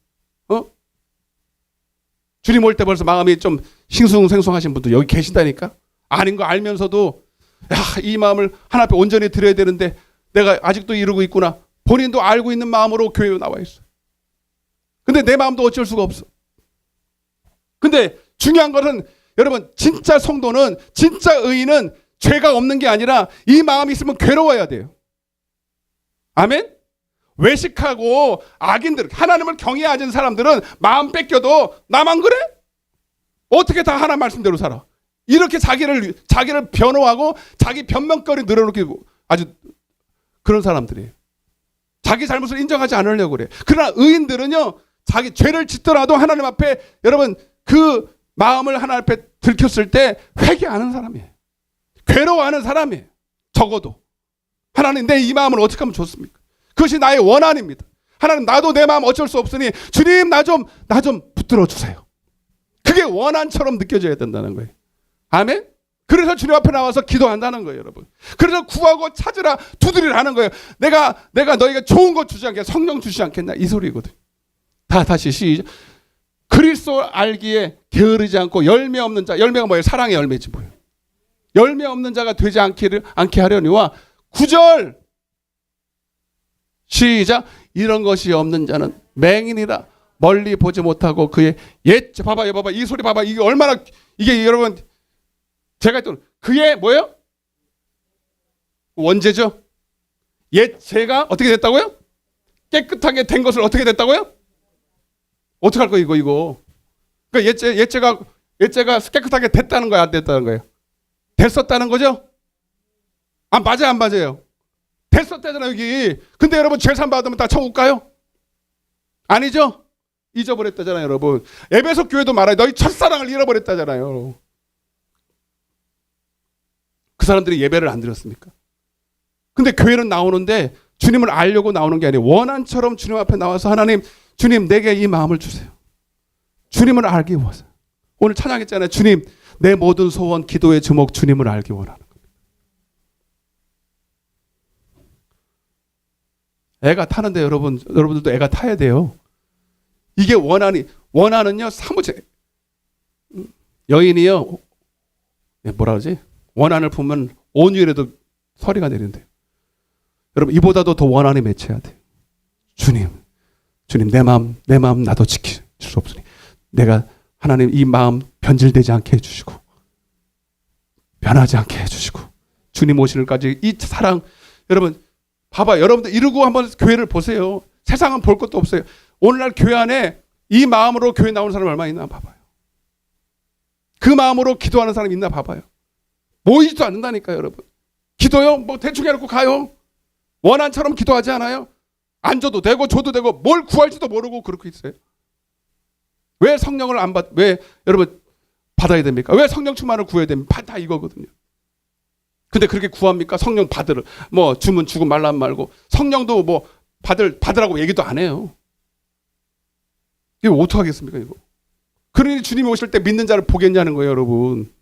주님 올 때 벌써 마음이 좀 싱숭생숭하신 분도 여기 계신다니까. 아닌 거 알면서도 이 마음을 하나님 앞에 온전히 드려야 되는데 내가 아직도 이러고 있구나. 본인도 알고 있는 마음으로 교회에 나와 있어. 근데 내 마음도 어쩔 수가 없어. 근데 중요한 것은 여러분 진짜 성도는 진짜 의인은 죄가 없는 게 아니라 이 마음이 있으면 괴로워야 돼요. 아멘? 외식하고 악인들 하나님을 경외하는 사람들은 마음 뺏겨도 나만 그래? 어떻게 다 하나님 말씀대로 살아? 이렇게 자기를 변호하고 자기 변명거리 늘어놓기 아주 그런 사람들이에요. 자기 잘못을 인정하지 않으려고 그래. 그러나 의인들은요 자기 죄를 짓더라도 하나님 앞에 여러분 그 마음을 하나님 앞에 들켰을 때 회개하는 사람이에요. 괴로워하는 사람이에요. 적어도 하나님 내 이 마음을 어떻게 하면 좋습니까? 그것이 나의 원한입니다. 하나님 나도 내 마음 어쩔 수 없으니 주님 나 좀 붙들어 주세요. 그게 원한처럼 느껴져야 된다는 거예요. 아멘? 그래서 주님 앞에 나와서 기도한다는 거예요, 여러분. 그래서 구하고 찾으라 두드리라 하는 거예요. 내가 너희가 좋은 거 주지 않겠냐? 성령 주지 않겠냐? 이 소리거든. 다시 시작. 그리스도 알기에 게으르지 않고 열매 없는 자. 열매가 뭐예요? 사랑의 열매지 뭐예요? 열매 없는 자가 되지 않게 하려니와 9절 시작. 이런 것이 없는 자는 맹인이라 멀리 보지 못하고 그의 옛 봐봐요 봐봐 이 소리 봐봐 이게 얼마나 이게 여러분 제가 했던 그의 뭐예요? 원죄죠. 옛 죄가 어떻게 됐다고요? 깨끗하게 된 것을 어떻게 됐다고요? 어떻게 할 거예요 이거? 그러니까 옛죄가 깨끗하게 됐다는 거야 안 됐다는 거예요? 됐었다는 거죠? 아 맞아요 안 맞아요? 됐었다잖아요 여기. 근데 여러분 죄산 받으면 다 천국 가요? 아니죠? 잊어버렸다잖아요 여러분. 에베소 교회도 말아요. 너희 첫사랑을 잃어버렸다잖아요. 그 사람들이 예배를 안 드렸습니까? 근데 교회는 나오는데 주님을 알려고 나오는 게 아니에요. 원한처럼 주님 앞에 나와서 하나님 주님 내게 이 마음을 주세요. 주님을 알기 위해서. 오늘 찬양했잖아요. 주님 내 모든 소원 기도의 주목 주님을 알기 원하는 겁니다. 애가 타는데 여러분들도 애가 타야 돼요. 이게 원한은요 사무제 여인이요 뭐라 그러지? 원한을 품으면 온유에도 서리가 내린대요. 여러분 이보다도 더 원한이 맺혀야 돼요. 주님 내 마음 나도 지킬 수 없으니 내가 하나님 이 마음 변질되지 않게 해주시고 변하지 않게 해주시고 주님 오시는까지 이 사랑 여러분 봐봐 여러분들 이러고 한번 교회를 보세요. 세상은 볼 것도 없어요. 오늘날 교회 안에 이 마음으로 교회 나오는 사람 얼마나 있나 봐봐요. 그 마음으로 기도하는 사람 있나 봐봐요. 모이지도 않는다니까요 여러분. 기도요? 뭐 대충 해놓고 가요. 원한처럼 기도하지 않아요? 안 줘도 되고 줘도 되고 뭘 구할지도 모르고 그렇게 있어요. 왜 성령을 왜 여러분 받아야 됩니까? 왜 성령 충만을 구해야 됩니까? 다 이거거든요. 근데 그렇게 구합니까? 성령 받으러 뭐 주면 주고 말라면 말고 성령도 뭐 받으라고 얘기도 안 해요. 이거 어떻게 하겠습니까 이거? 그러니 주님이 오실 때 믿는 자를 보겠냐는 거예요 여러분.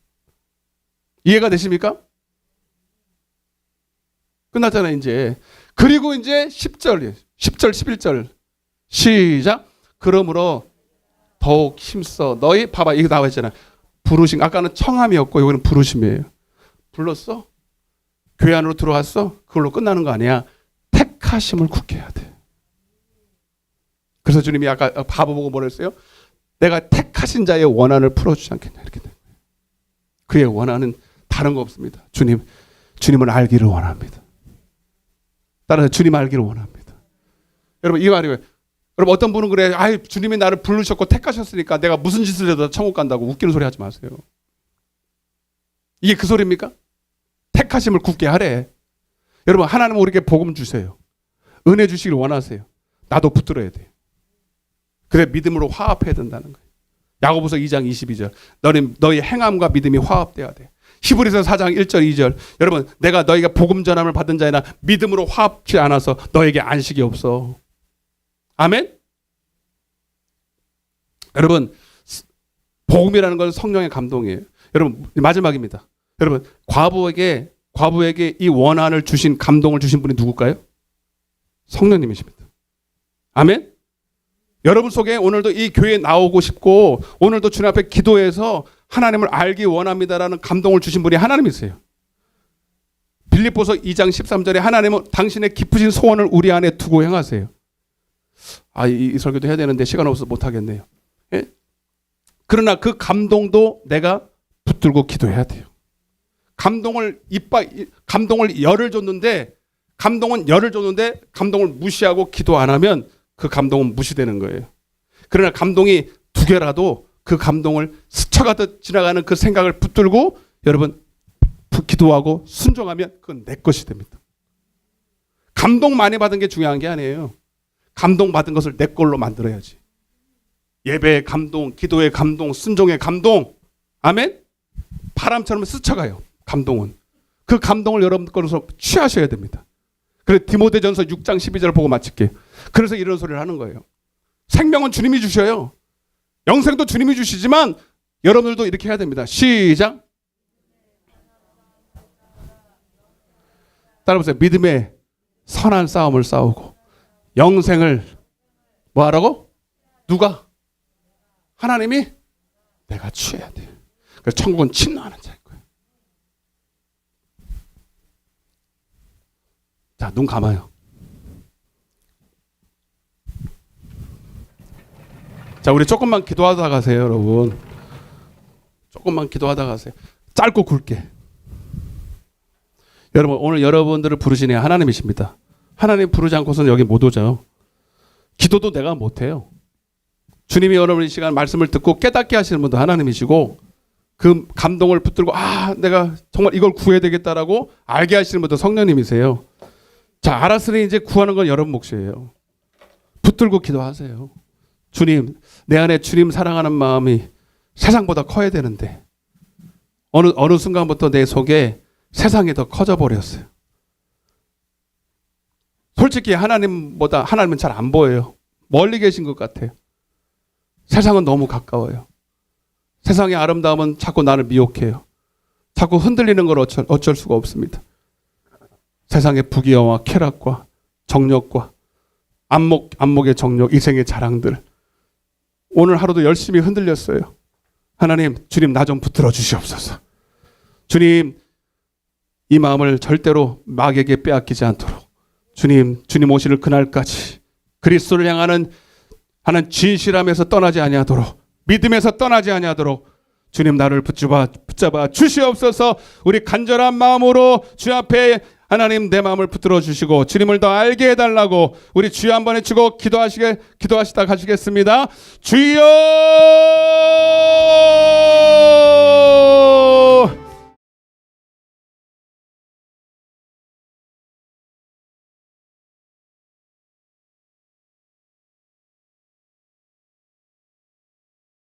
이해가 되십니까? 끝났잖아요 이제. 그리고 이제 10절 11절 시작. 그러므로 더욱 힘써 너희 봐봐 이거 나와 있잖아. 부르심 아까는 청함이었고 여기는 부르심이에요. 불렀어? 교회 안으로 들어왔어? 그걸로 끝나는 거 아니야. 택하심을 굳게 해야 돼. 그래서 주님이 아까 바보 보고 뭐라 했어요? 내가 택하신 자의 원한을 풀어주지 않겠냐 이렇게 돼. 그의 원한은 다른 거 없습니다. 주님을 알기를 원합니다. 따라서 주님 알기를 원합니다. 여러분 이 말이에요. 여러분 어떤 분은 그래. 아이 주님이 나를 부르셨고 택하셨으니까 내가 무슨 짓을 해도 천국 간다고 웃기는 소리 하지 마세요. 이게 그 소리입니까? 택하심을 굳게 하래. 여러분 하나님은 우리에게 복음 주세요. 은혜 주시길 원하세요. 나도 붙들어야 돼요. 그래 믿음으로 화합해야 된다는 거예요. 야고보서 2장 22절 너희 행함과 믿음이 화합돼야 돼. 히브리서 4장 1절 2절 여러분 내가 너희가 복음 전함을 받은 자이나 믿음으로 화합지 않아서 너에게 안식이 없어. 아멘? 여러분 복음이라는 건 성령의 감동이에요. 여러분 마지막입니다. 여러분 과부에게 이 원한을 주신 감동을 주신 분이 누굴까요? 성령님이십니다. 아멘? 여러분 속에 오늘도 이 교회에 나오고 싶고 오늘도 주님 앞에 기도해서 하나님을 알기 원합니다라는 감동을 주신 분이 하나님이세요. 빌립보서 2장 13절에 하나님은 당신의 깊으신 소원을 우리 안에 두고 행하세요. 이 설교도 해야 되는데 시간 없어서 못하겠네요. 예? 그러나 그 감동도 내가 붙들고 기도해야 돼요. 감동은 열을 줬는데 감동을 무시하고 기도 안 하면 그 감동은 무시되는 거예요. 그러나 감동이 두 개라도 그 감동을 스쳐가듯 지나가는 그 생각을 붙들고 여러분 기도하고 순종하면 그건 내 것이 됩니다. 감동 많이 받은 게 중요한 게 아니에요. 감동 받은 것을 내 걸로 만들어야지. 예배의 감동, 기도의 감동, 순종의 감동. 아멘? 바람처럼 스쳐가요. 감동은. 그 감동을 여러분 걸로서 취하셔야 됩니다. 그래서 디모데전서 6장 12절을 보고 마칠게요. 그래서 이런 소리를 하는 거예요. 생명은 주님이 주셔요. 영생도 주님이 주시지만 여러분들도 이렇게 해야 됩니다. 시작. 따라보세요. 믿음의 선한 싸움을 싸우고 영생을 뭐 하라고? 누가? 하나님이 내가 취해야 돼요. 그래서 천국은 침노하는 자일 거예요. 자, 눈 감아요. 자, 우리 조금만 기도하다 가세요, 여러분. 조금만 기도하다 가세요. 짧고 굵게. 여러분, 오늘 여러분들을 부르신 애 하나님이십니다. 하나님 부르지 않고서는 여기 못 오죠. 기도도 내가 못해요. 주님이 여러분 이 시간 말씀을 듣고 깨닫게 하시는 분도 하나님이시고, 그 감동을 붙들고 내가 정말 이걸 구해야 되겠다라고 알게 하시는 분도 성령님이세요. 자, 알았으니 이제 구하는 건 여러분 몫이에요. 붙들고 기도하세요. 주님, 내 안에 주님 사랑하는 마음이 세상보다 커야 되는데 어느 순간부터 내 속에 세상이 더 커져 버렸어요. 솔직히 하나님은 잘 안 보여요. 멀리 계신 것 같아요. 세상은 너무 가까워요. 세상의 아름다움은 자꾸 나를 미혹해요. 자꾸 흔들리는 걸 어쩔 수가 없습니다. 세상의 부귀영화, 쾌락과 정력과 안목의 정력, 이생의 자랑들. 오늘 하루도 열심히 흔들렸어요. 하나님, 주님 나 좀 붙들어 주시옵소서. 주님, 이 마음을 절대로 마귀에게 빼앗기지 않도록 주님 오실 그날까지 그리스도를 향하는 진실함에서 떠나지 아니하도록, 믿음에서 떠나지 아니하도록 주님 나를 붙잡아 주시옵소서. 우리 간절한 마음으로 주 앞에 하나님 내 마음을 붙들어 주시고 주님을 더 알게 해달라고 우리 주여 한번 외치고 기도하시다 가시겠습니다. 주여!